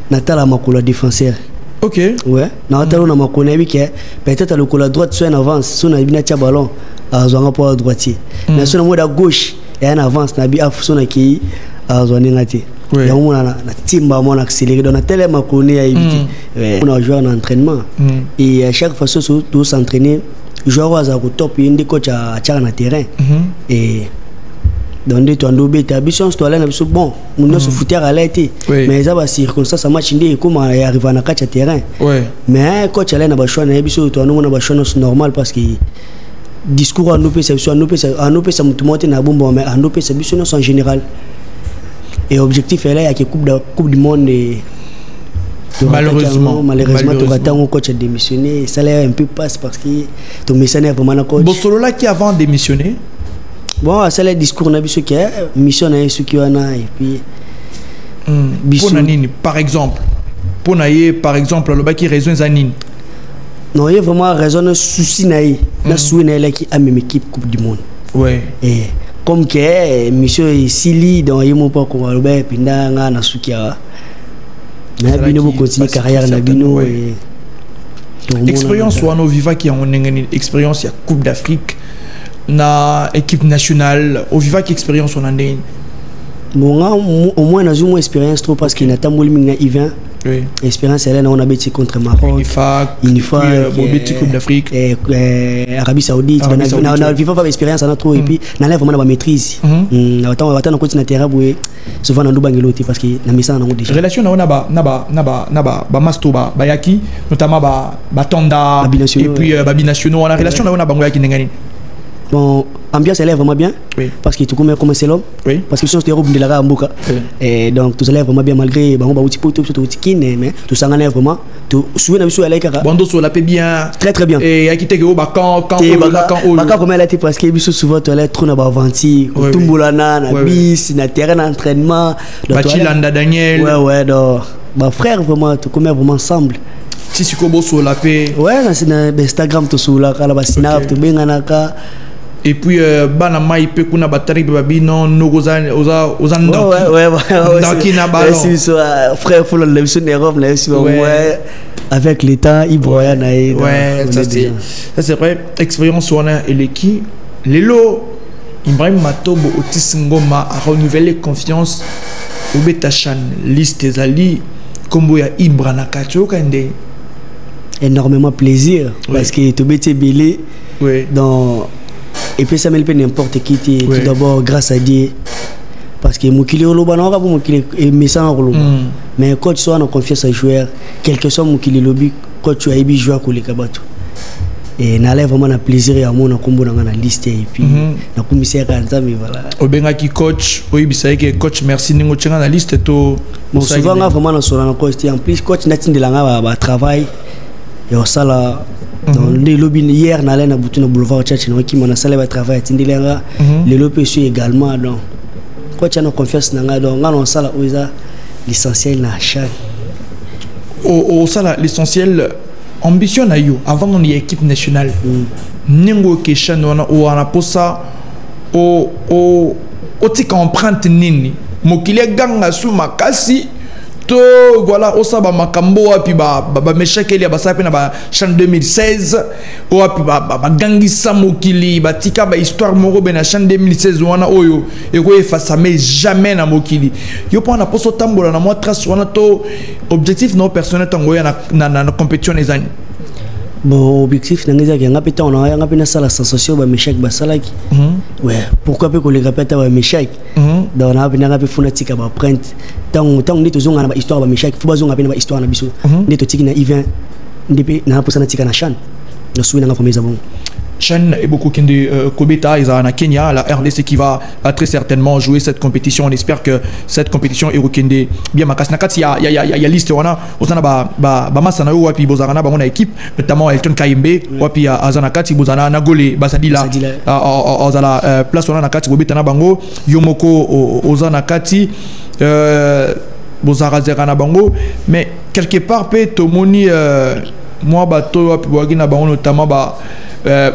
na tala makula défenseur OK ouais na tala na makona bi ke peut-être le coup droite soit en avance so na bina tia ballon azwanga pour droitier na so na moda gauche et en avance na bi afuso na ki azwani ngati ya mona na timba mona accélérer dans telle makone ya éviter on a joué en entraînement et à chaque fois so to s'entraîner joueur à top indi coach à na terrain et dans des temps d'obéta biso to ala na biso bon on se fouter à l'été mais ça va circonstance match indi comment arriver na catch terrain mais coach ala na ba choix na biso to na ba choix normal parce que discours à nous pèse ça mutumote na bombo mais à nous pèse biso en général et objectif est là il y a que coupe du monde et malheureusement tu attends coach a démissionné ça l'air un peu passe parce que ton missionnaire vraiment na coach Bosolo là qui avant démissionné bon ça le discours na biso qui mission na ce qui wana et puis par exemple le baki raison zanine non il y a vraiment raison de souci na souhait na qui a même équipe coupe du monde ouais et comme que monsieur ici dans yemo pas comme Albert pinda nga na sukia na bino bo continuer carrière na bino et expérience ou no viva qui on une expérience ya coupe d'Afrique na équipe nationale au viva qui expérience on en est bon au moins na une expérience trop parce qu'il n'a tamboli mina Yvain oui expérience elle on a bêti contre Maroc Unifa bêti coupe d'Afrique et Arabie Saoudite na viva pas expérience na trop et puis na lève vraiment ba maîtrise attends on continue terrain boué souvent na ndubangelo parce que na misa na déjà relation na ba mastoba ba yaki notamment ba tonda et puis ba binationaux on a relation na bango yaki ngani bon ambiance elle est vraiment bien parce que tout comme c'est l'homme parce que sont des robes de la rambuka et donc tout ça est vraiment bien malgré bon ba outi poto tout outi mais tout ça est vraiment tout souvenir sur la kaka bondo sur la paix bien très bien et a quitté que ba quand comme elle était parce que biso souvent tu allais trop na ba venti tumbulana na bis na terrain d'entraînement Bachilanda Daniel donc ba frère vraiment tout comme vraiment ensemble si kobo sur la paix ouais c'est na Instagram tout sur la kala ba snap tout benga naka et puis banama ipe kuna batari babino nogoza oza ndoki na balo frère pour l'émission d'Europe là avec l'état ibroya na ça c'est vrai expérience on a eleki lelo Ibrahim Matobo Otis Ngoma a renouvelé confiance au Betachan liste zali kombo ya Ibra na katio kande énormément plaisir parce que to bete belé dans et puis ça me fait n'importe qui tout d'abord grâce à Dieu parce que Mukili Oloba non pas Mukili mais ça Oloba mais quand tu sois en confiance à joueur quelque soit Mukili lobby quand tu as ibi joueur ko le kabato et n'allait vraiment un plaisir à mon combo dans la liste et puis na commissaire kanza mais voilà obenga ki coach oyibisa ke coach merci ningo tchenga na liste to bon souvent vraiment na solo na coach en plus coach na tindelanga ba travail et au sala dans les lobbies hier n'allait na butu na boulevard church na qui mon sala ba travail tindelanga les lobbies également donc coach a confiance na nga donc ngana sala oza l'essentiel na chan au sala l'essentiel ambition na yo avant on y équipe nationale ningo keshan wana posa o tika empreinte nini mokile ganga su makasi to voilà osaba makambo wapi ba meshakeli ba sape na ba chan 2016 wapi ba gangisa mokili ba tika ba histoire moko be na chan 2016 wana oyo eko efasa mais jamais na mokili yo pa na poso tambola na moi trace wana to objectif no personnel tango ya na compétition ezani bon objectif n'engage que ngapete on a ngapena sala sensation ba meshak ba salaki ouais pourquoi pas que les répète ba meshak donc on a ngapena ngapefuna tika ba print tant ni tozonga na ba histoire ba meshak faut bazonga ngapena ba histoire na biso ni to tiki na event ndep na posana tika na chan no suina nga fameza bon Chan et beaucoup de Kobeta, ils sont à Kenya, la RDC qui va très certainement jouer cette compétition. On espère que cette compétition est Rokende bien makas. Nakati il y a liste wana, osana ba masana yo wapi bozarana ba mona équipe, notamment Elton Kayembe, wapi azanakati bozana nagole basadila ozala place wana nakati Kobeta na bango, Yomoko ozanakati bozarazera na bango, mais quelque part peut tomoni moi bato wapi boagi na bango notamment ba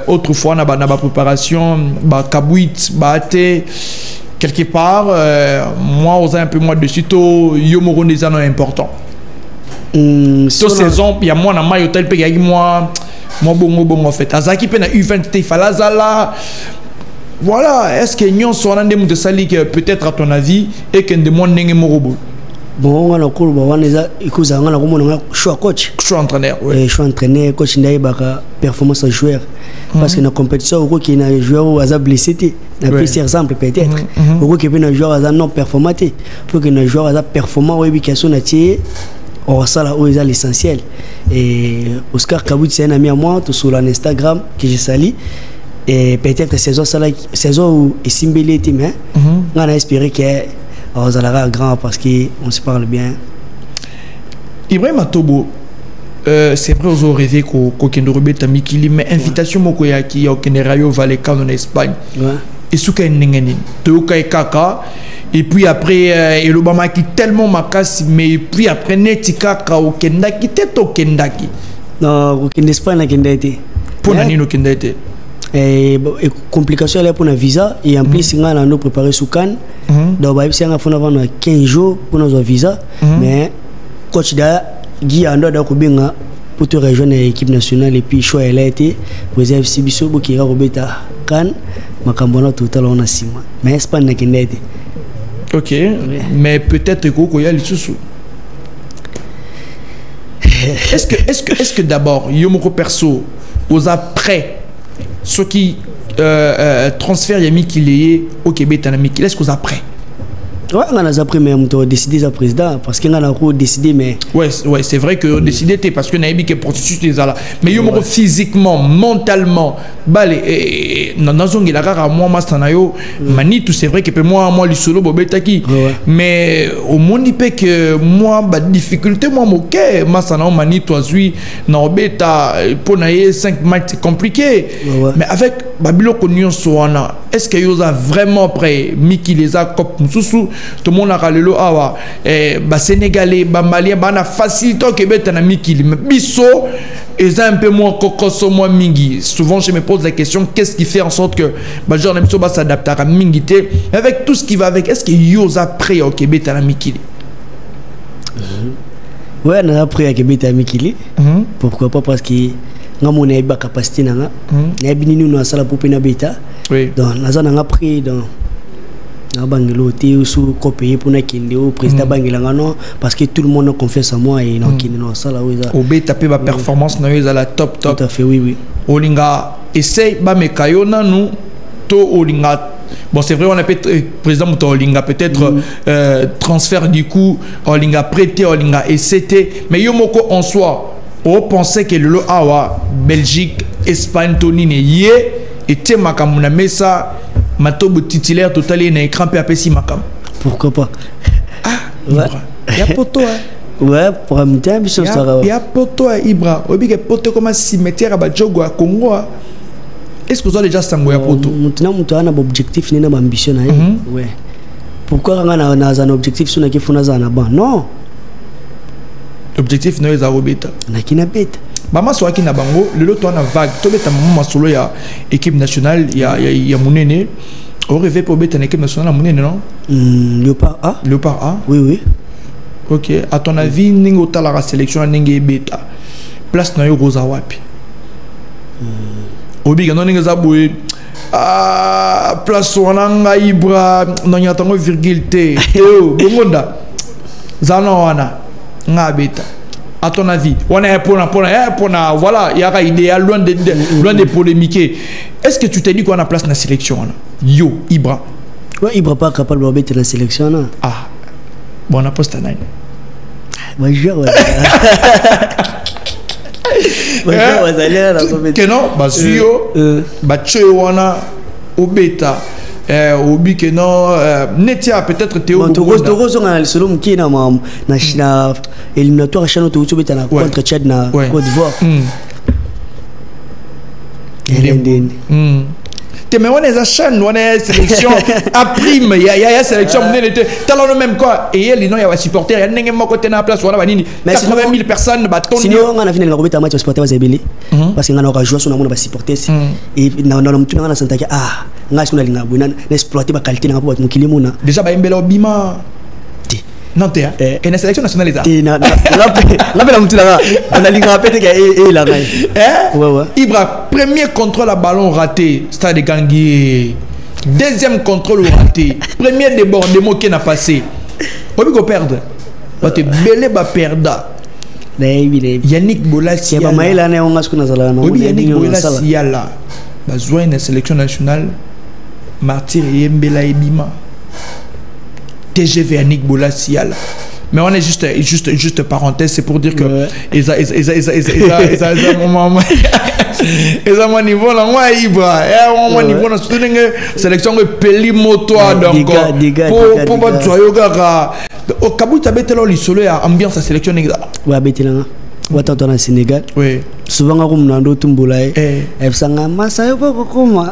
autrefois na ba préparation ba kabouit ba té quelque part moi osé un peu moins dessus to yomoro des années important so saison il y a moi na mayo tel pe yagi moi bongo en fait azaki pe na U20 te falazala voilà est-ce que nyon so na ndemu de sali que peut-être à ton avis et que ndemo ndenge morobo bon on a cool bon on est ikuza ngana ko mona choix coach choix entraîneur choix entraîneur coach ndai baka performance à joueur parce que na compétition au qui na joueur a blessé na plus exemple peut-être au qui na joueur a non performaté faut que na joueur a performant oui qui sont natie on ça là où est l'essentiel et Oscar Kabout c'est un ami à moi tout sur l'Instagram que je salue et peut-être saison où est Simbelé mais on a espéré que on a grand parce qu'on se parle bien. Ibrahim Matobo, c'est vrai aux rêvé qu'au Kendorobé Tamikili, mais invitation moko ya ki au Kenerayo Vallecano en Espagne. Et souka n'engeni, teuka et kaka. Et puis après, et l'Obama qui tellement makas, mais puis après netika ka au Kendaki tête au Kendaki. Non, au Kendespagne la Kendati. Pour nani no Kendati. Et complication là pour un visa et en plus on a nous préparé sous Cannes donc bah c'est on a fait avant 15 jours pour nos visa mais coach da Guy Ando da kubinga pour te rejoindre l'équipe nationale et puis choix elle a été réserve Sibiso qui a robeta Cannes makambona total on a 6 mois mais Espagne n'a qu'une été ok mais peut-être que y a les sous est-ce que d'abord Yomoko perso aux après ceux qui transfèrent Yami qu'il est au Québec, est-ce qu'on a prêt? Ouais, on a appris mais on a décidé ça président parce qu'on a décidé mais ouais c'est vrai que décidé parce que naïbi que processus des là mais yo mo physiquement mentalement balé dans zone la rare moi mastanayo manitou c'est vrai que moi le solo bobetaki mais au monde il peut que moi ba difficulté moi moké mastanayo manitou azui na obeta pour naie 5 matchs c'est compliqué mais avec babilo konyon soana est-ce que yo a vraiment prêt Miki les a cop mususu tout le monde a ralelo awa ba sénégalais ba malien ba na facilité que beta na mikili biso et un peu moins kokoso moins mingi. Souvent je me pose la question, qu'est-ce qui fait en sorte que ba genre biso ba s'adapter à mingité avec tout ce qui va avec. Est-ce que yosa prêt au Québec na mikili? Ouais, on a appris à Québec à mikili. Pourquoi pas? Parce que nga mon a ba capacité na nga na bini nous na sala pour pena beta. Oui. Donc on a appris dans na bangelo te sous copier pour na kinde au président bangela non parce que tout le monde a confiance en moi et non kinde non sala oui ça. Au beta pe ba performance na yo la top. Tout à fait, oui. Olinga essaye ba me kayona nous to olinga. Bon, c'est vrai, on a président Olinga peut-être transfert du coup, Olinga prêté, Olinga et c'était, mais Yomoko en soi, on pensait que le Awa, Belgique, Espagne, Tony, Yé, et Temakam, on a mis ça, Matobo titulaire total et écran PAPC Makam. Pourquoi pas? Ah, ouais. Il y a pour toi. Ouais, pour un temps, il y a pour toi, Ibra. Obi que pour toi comme un cimetière à Badjogo à Congo. Est-ce que vous avez déjà sangoya pour tout? Maintenant, on a un objectif, une ambition. Ouais. Pourquoi on a un objectif sur lequel on a un ban? Non. L'objectif n'est pas bêta. On a qui n'a bête. Maman soit qui n'a bango, le lot on a vague. Tout bêta maman solo ya équipe nationale, il y a mon aîné. On rêve pour bêta une équipe nationale à mon aîné non? Léopard A. Léopard A. Oui. Ok. À ton avis, ningo ta la sélection ningo bêta. Place na yo Rosa wapi. Obi non ningo zaboué. Ah, place wananga Ibra non y a tango virgule T. Bongonda. Zana ngabeta. À ton avis, on est pour voilà, il y a idéal loin de polémiquer. Est-ce que tu t'es dit qu'on a place dans la sélection Yo, Ibra. Ouais, Ibra pas capable de mettre dans la sélection là. Ah. Bon, on a posté nine. Bonjour. Que non, Basuyo, Batchewana, Obeta. Obi que non Netia peut-être Théo Rose on a selon qui na na éliminatoire chano to tu betana contre Tchad na Côte d'Ivoire. Te mais on est à chaîne on est sélection à prime il y a sélection on était talent même quoi et il non il y a supporter il y a n'engem côté na place wala banini 80 000 personnes baton sinon on a fini la robeta match supporter va zebeli parce que on a joué sur na mona supporter et na mtu na santa ah ngai suna linga buna exploiter ba qualité na ba mukili mona déjà ba embela obima non t'es et la sélection nationale là et na la mtu là on a linga peut-être et là ouais Ibra premier contrôle à ballon raté stade Gangui deuxième contrôle raté premier débordement qui n'a passé obi ko perdre ba te belé ba perda Yannick Bolassi ba maila ne on ngasko na zala obi Yannick Bolassi là besoin de sélection nationale martyr Yembela Ebima TGV Yannick Bolassi mais on est juste parenthèse c'est pour dire que ils ont mon niveau là moi Ibra mon niveau dans toute une sélection de peli moto donc pour pas joyeux gars au Kabuta betelo li solo ya ambiance à sélection ouais betela Wata dans le Sénégal. Oui. Souvent on a un tumbola et sanga massa yo pas comment.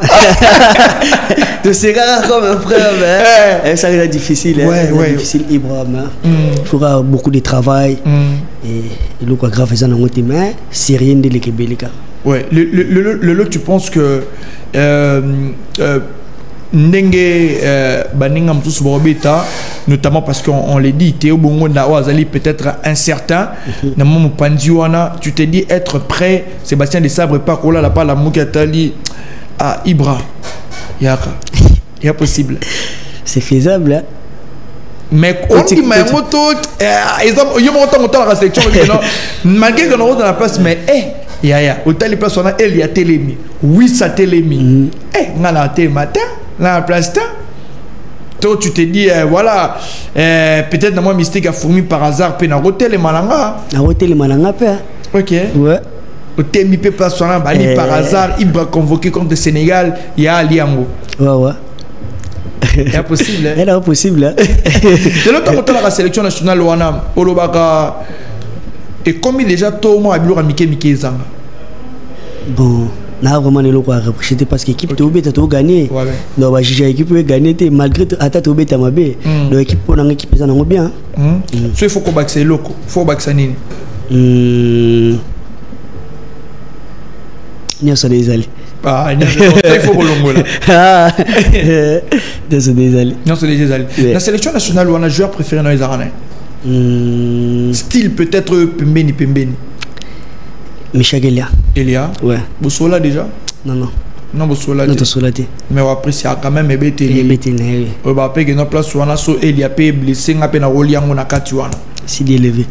De ces gars comme un frère mais ça est difficile difficile Ibrahim. Il faudra beaucoup de travail et le quoi grave ça dans mais c'est rien de l'équilibre. Ouais, le tu penses que Ndenge baninga mtusu borobeta notamment parce qu'on l'a dit Théo Bongo na Oazali peut-être incertain na momo pandiwana tu te dis être prêt Sébastien de Sabre pas kola la pas la mukatali à Ibra yaka il y a possible c'est faisable hein? Mais on dit mais moto exemple yo monta la sélection malgré que on dans la place mais ya au tali place on a il y a Télémi oui ça Télémi ngala té matin la place toi tu te dis voilà peut-être dans moi mystique a fourmi par hasard pe na hôtel malanga ok ouais au témi pe place on a bali par hasard il va convoquer contre le Sénégal il y a Aliango ouais c'est possible c'est impossible de l'autre côté la sélection nationale wana olobaka et comme il déjà tout moi abilo Miké zanga bon n'a vraiment le quoi reprocher parce que l'équipe tu obéit tu gagner donc bah j'ai équipe peut gagner malgré atta tu obéit ma bé donc équipe pour une équipe ça non bien so il faut qu'on baxe loco faut baxe nini Nya so désolé ah il faut bolongola ah désolé non c'est désolé la sélection nationale on a joueur préféré dans les arènes style peut-être Pembeni Michel Elia ouais Boussola déjà non Boussola non Boussola mais après c'est quand même Ebeteli on va payer notre place on a so Elia pe blessé ngapé na Oliango na katiwana si d'élevé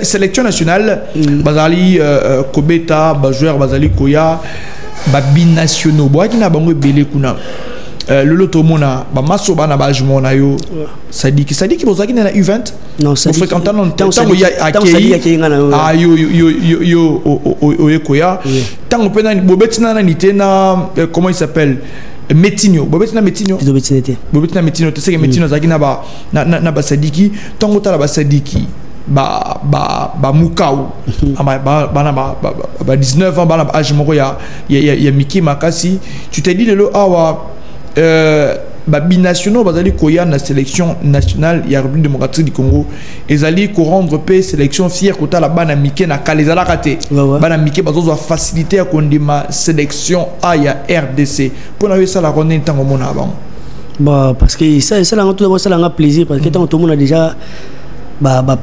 sélection nationale bazali Kobeta joueur bazali Koya binationaux boaki na bango belé kuna le tomona ba maso bana ba jumona yo Sadiki bozaki na U20 non Sadiki fréquentant non tant ya akei ah yo Koya tant pena bobetina na nitena comment il s'appelle Metinho bobetina Metinho c'est que Metinho zaki na ba Sadiki tant ta la ba Sadiki ba Mukau bana ba 19 ans bana ba âge moko ya Miki Makasi tu te dis le awa binationaux bazali koya na sélection nationale ya République démocratique du Congo ezali ko rendre pe sélection fière kota la bana Miki na kalezala kate bana Miki bazo facilité à kondima sélection A ya RDC pour na ça la ronde ntango mona avant bah parce que ça la tout d'abord ça la plaisir parce que tant tout le monde a déjà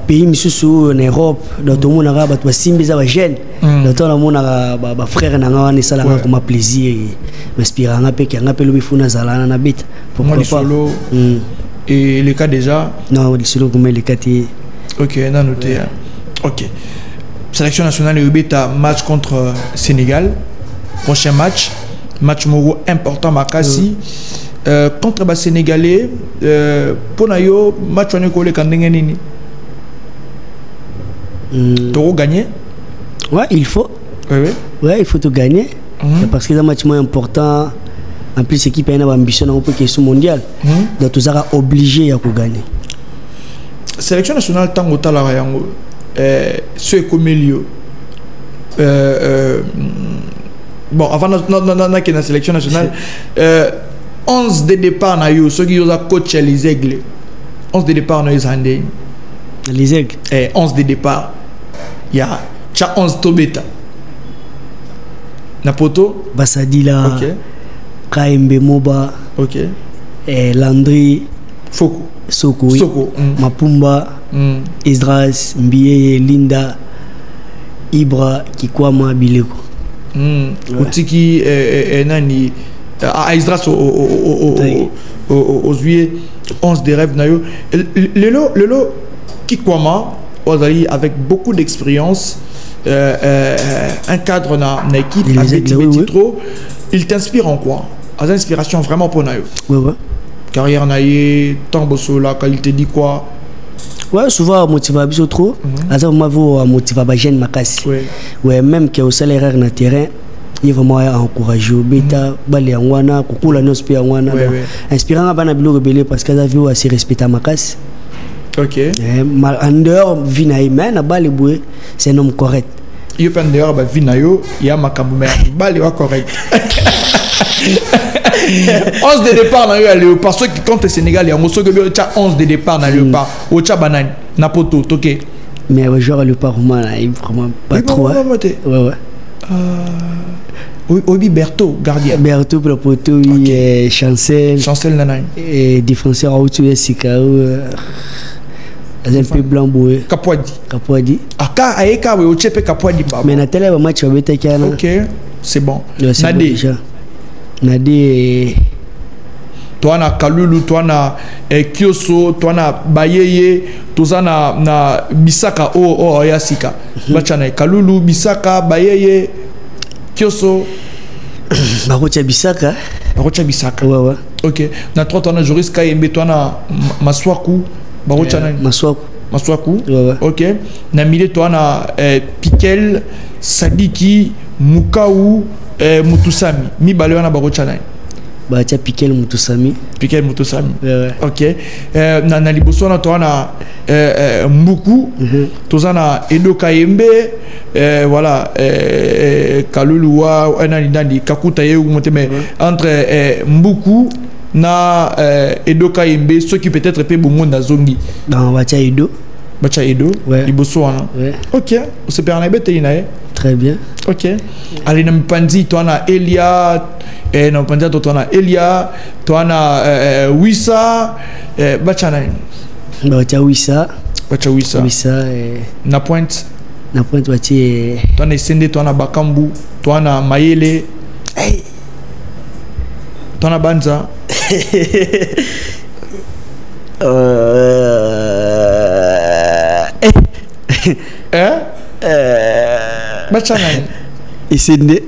pays misusu en Europe donc tout le monde a ba simbiza ba jeune donc tout le monde a ba frère na ngani ça la comme plaisir m'inspire nga pe nga pe lo bifuna zalana na bit pour moi solo et les cas déjà non les solo comme les cas OK on a noté OK sélection nationale et beta match contre Sénégal prochain match moro important makasi contre ba sénégalais pour na yo match on ko le kandenge nini Toro gagner ouais il faut il faut tout gagner parce que c'est un match important en plus l'équipe a une ambition dans le question mondial donc tout ça obligé à gagner sélection nationale tango tala yango ce comme milieu bon avant na sélection nationale 11 de départ na yo ceux qui ont coach les aigles 11 de départ na Isandé les aigles 11 de départ il y a 11 Tobeta Napoto Basadila OK Kaembe Moba OK Landry Soko Mapumba Isdras Mbiye Linda Ibra Kikwama Bileko Otiki nani Isdras aux juillet 11 des rêves nayo Lelo Kikwama avec beaucoup d'expérience un cadre dans l'équipe il t'inspire en quoi as inspiration vraiment pour nayo carrière naie tamboso la qualité dit quoi ouais souvent motiver biso trop asa mavo motiver ba jeune makasi ouais même que au salaire na terrain il vraiment encourager beta bale ngwana kokula no spia ngwana inspirant bana bilo rebelle parce que ça veut assez respecter makasi OK en dehors vinaï mais na bale boué c'est un homme correct il y a dehors ba vinayo il y a makambo mais bale wa correct 11 de départ na yo aller parce que contre Sénégal il y a moso que il y a 11 de départ na yo pas au Tchabanane na poto toké mais le joueur le pas vraiment pas trop ouais Obi Berto gardien Berto pour le poteau oui Chancel Nanay et défenseur à autour Sika un peu blanc boué Kapwadi aka aeka we ochepe Kapwadi ba mais na télé match va beta kana OK c'est bon Nadé toi na Kalulu toi na Kioso toi na Bayeye toza na Bisaka o ya Sika bachana Kalulu Bisaka Bayeye Kioso Barocha Bisaka ouais OK na 3 na Joris Kayembe toi na Maswaku Barocha na Maswaku ouais OK na milieu toi na Pikel Sadiki Mukau Mutusami mi balé na Barocha na batia Piquel Mutosami. Piquel Mutosami. Ouais. Ok. Na liboso na to na Mbuku, toza na Edo Kayembe, voilà, Kaluluwa, Nandi Kakuta ye mais entre Mbuku na Edo Kayembe, ceux qui peut-être peut beaucoup na zongi. Dans batia Edo. Batia Edo. Ouais. Liboso wana. Ouais. Ok. On se permet bête inae. Très bien. Ok. Allez, na Mpandi, toi na Elia, na Mpandi, toi na Elia, toi na Wissa, Bachana. Batia Wissa. Bacha Wissa. Wissa. Na Pointe. Na Pointe batia. Toi na Sende, toi na Bakambu, toi na Mayele. Hey. Toi na Banza. Bachana. Et Sende.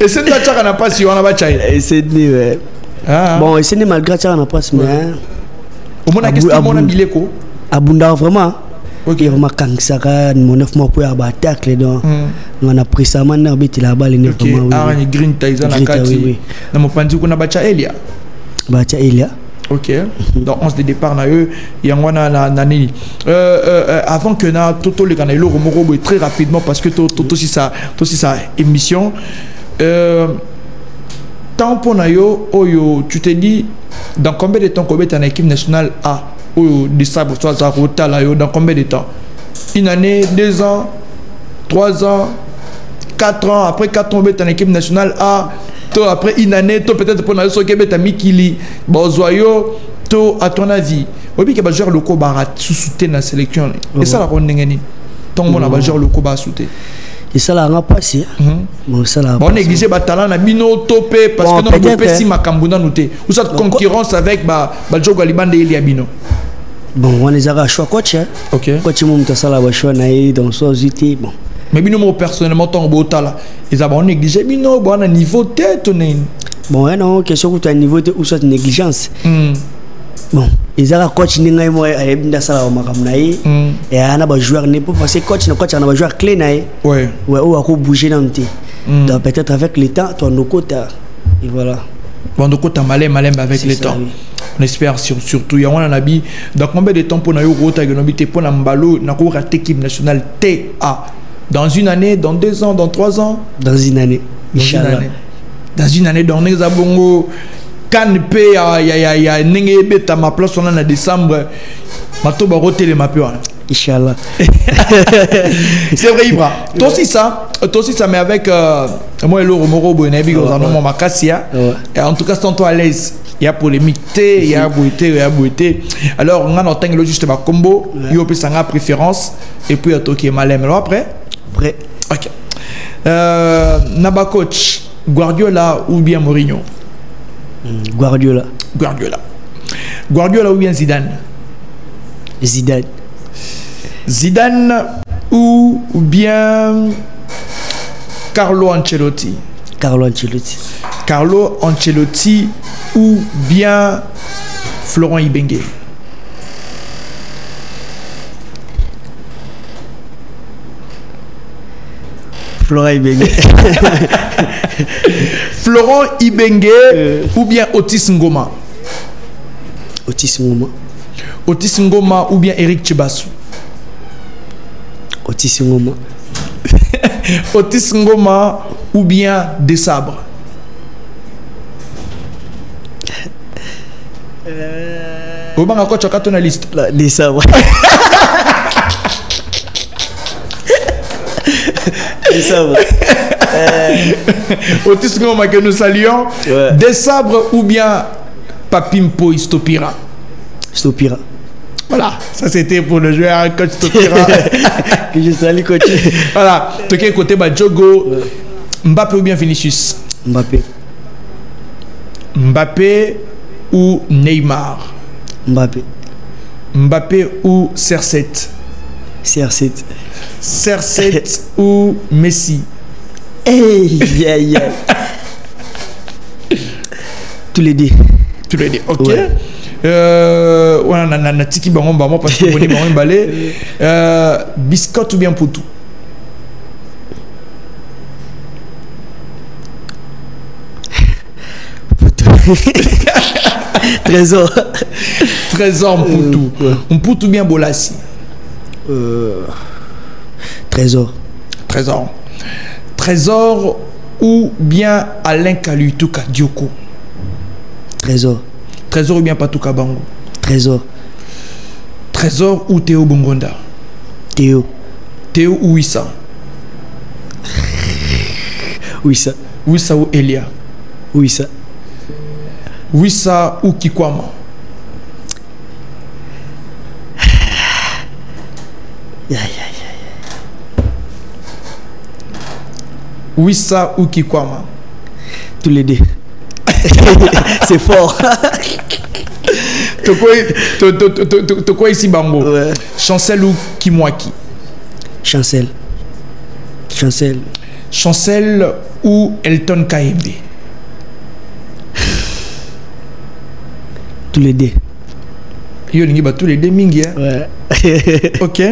Et Sende Bachana n'a pas si on a Bachana. Et Sende, ouais. Bon, et Sende malgré ça, on n'a pas si mais. Au moins, qu'est-ce que mon ami ko? Abunda vraiment. Ok, vraiment quand ça a mon 9 mois pour attaquer les dents. On a pris ça maintenant, on la balle ne vraiment. Ah, ni green Tyson na kati. Na Mpandi ko na Bacha Elia. Bacha Elia. Ok. Donc 11 de départ na eux, yangwana na nini. Avant que na Toto le Canelo Romoro très rapidement parce que Toto si ça émission tant pour na yo oyo tu te dis dans combien de temps Kobe est en équipe nationale A oyo de sabre soit ça rota là yo dans combien de temps? Une année, 2 ans, 3 ans, 4 ans, après 4 ans en équipe nationale A. Après une année, peut-être pour nous Québec à Mikili, Bozoyo, à ton avis, oui, que les joueurs locaux sous-soutenir la sélection. Et ça la ronde n'engagé. Tant qu'on a les joueurs locaux sous-soutenir. Et ça la rend passé. Bon, ça la. Bon, négliger talent na bino topé parce que non on peut si makambuna nouté. Ou ça concurrence avec les joueurs galibande et Bino. Bon, on les a choix coach. Ok. Coach mon ça la choix naï dans son zité bon. Mais bino personnellement ton botala ils ont négligé bino bon à niveau tête bon non question que tu as niveau ou soit négligence bon ils ont coach ninga moi ebinda sala makamnaï et ana ba joueur ne peut passer coach ana ba joueur clé naï ouais ou à bouger dans té donc peut-être avec le temps ton côté et voilà bon donc tu malem avec le temps on espère surtout il y a un habit dans combien de temps pour na yo rota gonobité pour na mbalo na ko rater équipe nationale TA. Dans une année, dans 2 ans, dans 3 ans? Dans une année. Dans une année, dans les abongo, quand il y a n'engebe ma place on en décembre, mato ba roter les mapes. Inch'Allah. C'est vrai, Ibra. Toi aussi ça, mais avec moi et Laurent Moro Bonebi, on a nommé Makassia. Et en tout cas, sens-toi à l'aise. Il y a polémique, il y a bouité. Alors, on a entendu juste ma combo, il y a une préférence, et puis il y a tout qui est malin. Alors après? Prêt. Ok. Naba coach, Guardiola ou bien Mourinho? Guardiola ou bien Zidane? Zidane ou bien Carlo Ancelotti? Carlo Ancelotti ou bien Florent Ibenge? Florent Ibenge ou bien Otis Ngoma? Otis Ngoma ou bien Eric Chibasu? Otis Ngoma. Otis Ngoma ou bien Desabre? Au banc encore tu as ton liste. Desabre. Otis Ngoma que nous saluons. Desabre ou bien Papimpo Stopira? Voilà, ça c'était pour le joueur coach Stopira. Que je salue coach. Voilà, de quel côté Djogo, Mbappé ou bien Vinicius? Mbappé ou Neymar? Mbappé ou CR7? CR7 ou Messi? Tous les deux, ok. On a tiki bangon bamo parce que on est bangon balé. Biscotte ou bien Poutou? Trésor. Trésor Mputu. Mputu bien Bolassi. Trésor. Trésor. Trésor ou bien Alain Kaluituka Dioko. Trésor. Trésor ou bien Patuka Bango. Trésor. Trésor ou Théo Bongonda. Théo. Théo ou Wissa. Wissa. Wissa ou Elia. Wissa. Wissa ou Kikwama. Wissa ou Kikwama. Tous les deux. C'est fort. Tu quoi ici Bango? Ouais. Chancel ou Kimwaki. Chancel. Chancel. Chancel ou Elton Kaembe. Tous les deux. Yo ningi ba tous les deux mingi hein. Ouais. OK.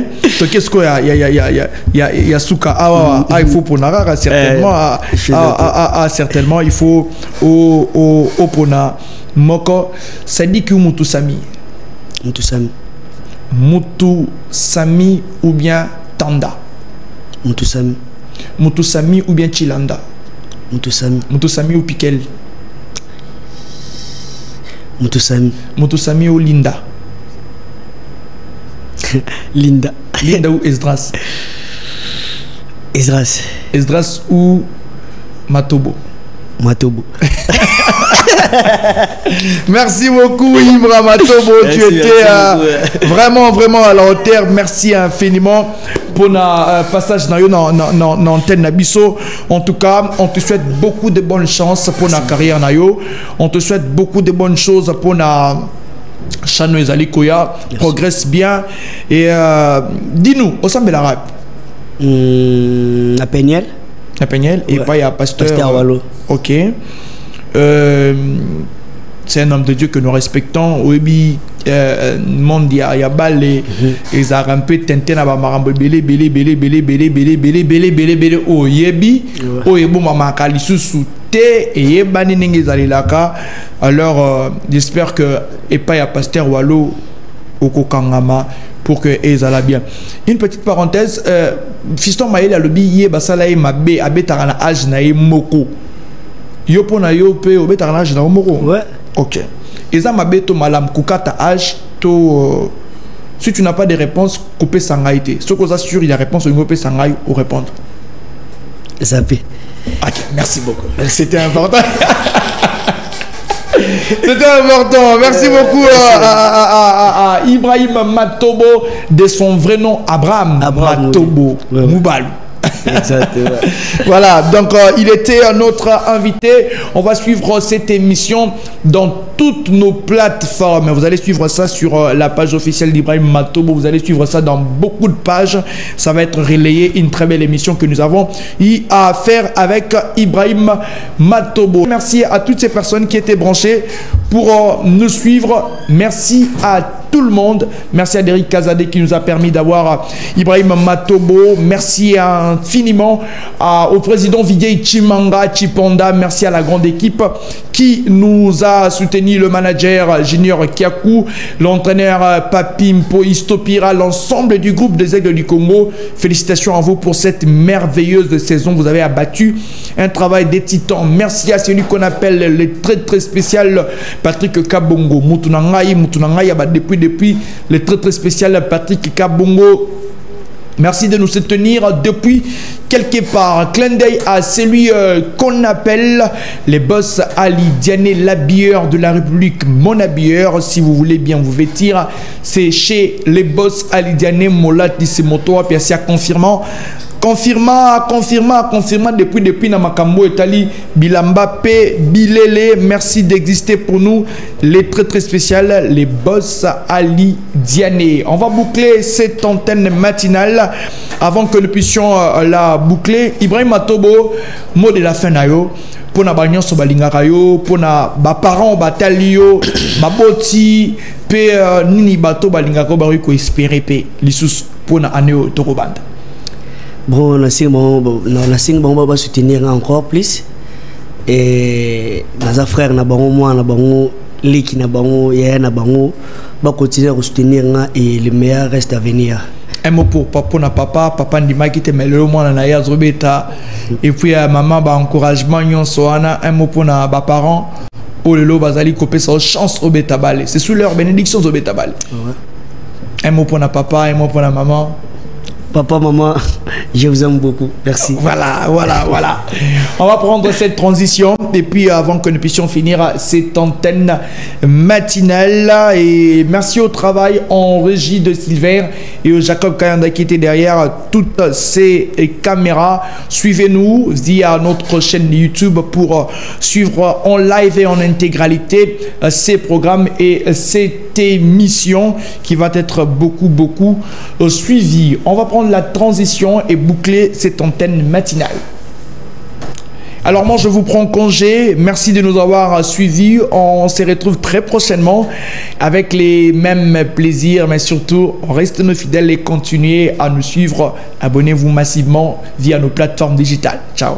Donc qu'est-ce qu'il y a Souka il faut pour Narara certainement certainement il faut au pona moko ça dit que Mutu Sami. Mutu Sami. Mutu Sami ou bien Tanda. Mutu Sami. Mutu Sami ou bien Chilanda. Mutu Sami. Mutu Sami ou Piquel. Mutu Sami. Mutu Sami ou Linda. Linda. Linda ou Esdras. Esdras. Esdras ou Matobo. Matobo. Merci beaucoup Ibra Matobo. Tu étais vraiment à la hauteur. Merci infiniment pour notre passage dans l'antenne Nabiso. En tout cas, on te souhaite beaucoup de bonnes chances pour notre carrière Nayo. On te souhaite beaucoup de bonnes choses pour notre Chano Ezali Koya. Progresse bien. Et dis-nous, au sein de l'arabe. La Péniel. La Péniel. Et pas il y a Pasteur Wallo. Ok. C'est un homme de Dieu que nous respectons. Obi monde y a balé et ça rampé tenter na ba marambo belé o yebi o yebo mama kalisusu te et yebani ningi zalilaka. Alors j'espère que et pas ya Pasteur Wallo au Kangama pour que ezala bien. Une petite parenthèse, fiston Maël a le billet basala e mabe abetara na âge na e moko. Yo pona yo pe obetara na âge na moko. Ouais. OK. Eza mabe to malam kukata âge to si tu n'as pas de réponse couper sangaïté. Ce qu'on assure il y a réponse au couper sangaï ou répondre. Ça fait. OK, merci beaucoup. C'était important. C'était important. Merci beaucoup à Ibrahim Matobo de son vrai nom Abraham Matobo Moubalou. Exactement. Voilà, donc il était notre invité. On va suivre cette émission dans toutes nos plateformes. Vous allez suivre ça sur la page officielle d'Ibrahim Matobo. Vous allez suivre ça dans beaucoup de pages. Ça va être relayé. Une très belle émission que nous avons eu à faire avec Ibrahim Matobo. Merci à toutes ces personnes qui étaient branchées pour nous suivre. Merci à tout le monde. Merci à Derek Kazadeh qui nous a permis d'avoir Ibrahim Matobo. Merci infiniment au président Viguey Chimanga Chipanda. Merci à la grande équipe qui nous a soutenu, le manager Junior Kiakou, l'entraîneur Papi Mpo Istopira, l'ensemble du groupe des Aigles du Congo. Félicitations à vous pour cette merveilleuse saison. Vous avez abattu un travail des titans. Merci à celui qu'on appelle le très spécial Patrick Kabongo. Moutunangaï, depuis le très spécial Patrick Kabongo. Merci de nous soutenir depuis quelque part. Clin d'œil à celui qu'on appelle les boss Ali Diané, l'habilleur de la République, mon habilleur. Si vous voulez bien vous vêtir, c'est chez les boss Ali Diané, Molat Dissemoto, puis c'est confirmant depuis Namakambo Etali Bilamba P Bilele. Merci d'exister pour nous, les très spécial, les boss Ali Diané. On va boucler cette antenne matinale. Avant que nous puissions la boucler, Ibrahim Matobo, mot de la fin nayo pour na banyon so balingaka yo, pour na ba parents batalio maboti pe nini bato balingaka ba ko espérer pe lisus pour na aneo tokobanda. Bon, on a soutenir encore plus. et naza frère na bango moi na bango liki na bango yaya na bango ba continuer à soutenir nga et le meilleur reste à venir. Un mot pour papa ndima qui te met le moins na ya zobeta et puis maman ba encouragement nyonso wana, un mot pour na ba parents oh lelo bazali kopé sa chance obeta balé, c'est sous leur bénédiction obeta balé. Un mot pour na papa, un mot pour la maman. Papa, maman, je vous aime beaucoup. Merci. Voilà. On va prendre cette transition et puis avant que nous puissions finir cette antenne matinale. Et merci au travail en régie de Silver et au Jacob Kayanda qui était derrière toutes ces caméras. Suivez-nous via notre chaîne YouTube pour suivre en live et en intégralité ces programmes et cette émission qui va être beaucoup suivie. On va prendre la transition et boucler cette antenne matinale. Alors moi je vous prends congé, merci de nous avoir suivis, on se retrouve très prochainement avec les mêmes plaisirs, mais surtout on reste nos fidèles et continuez à nous suivre, abonnez-vous massivement via nos plateformes digitales. Ciao.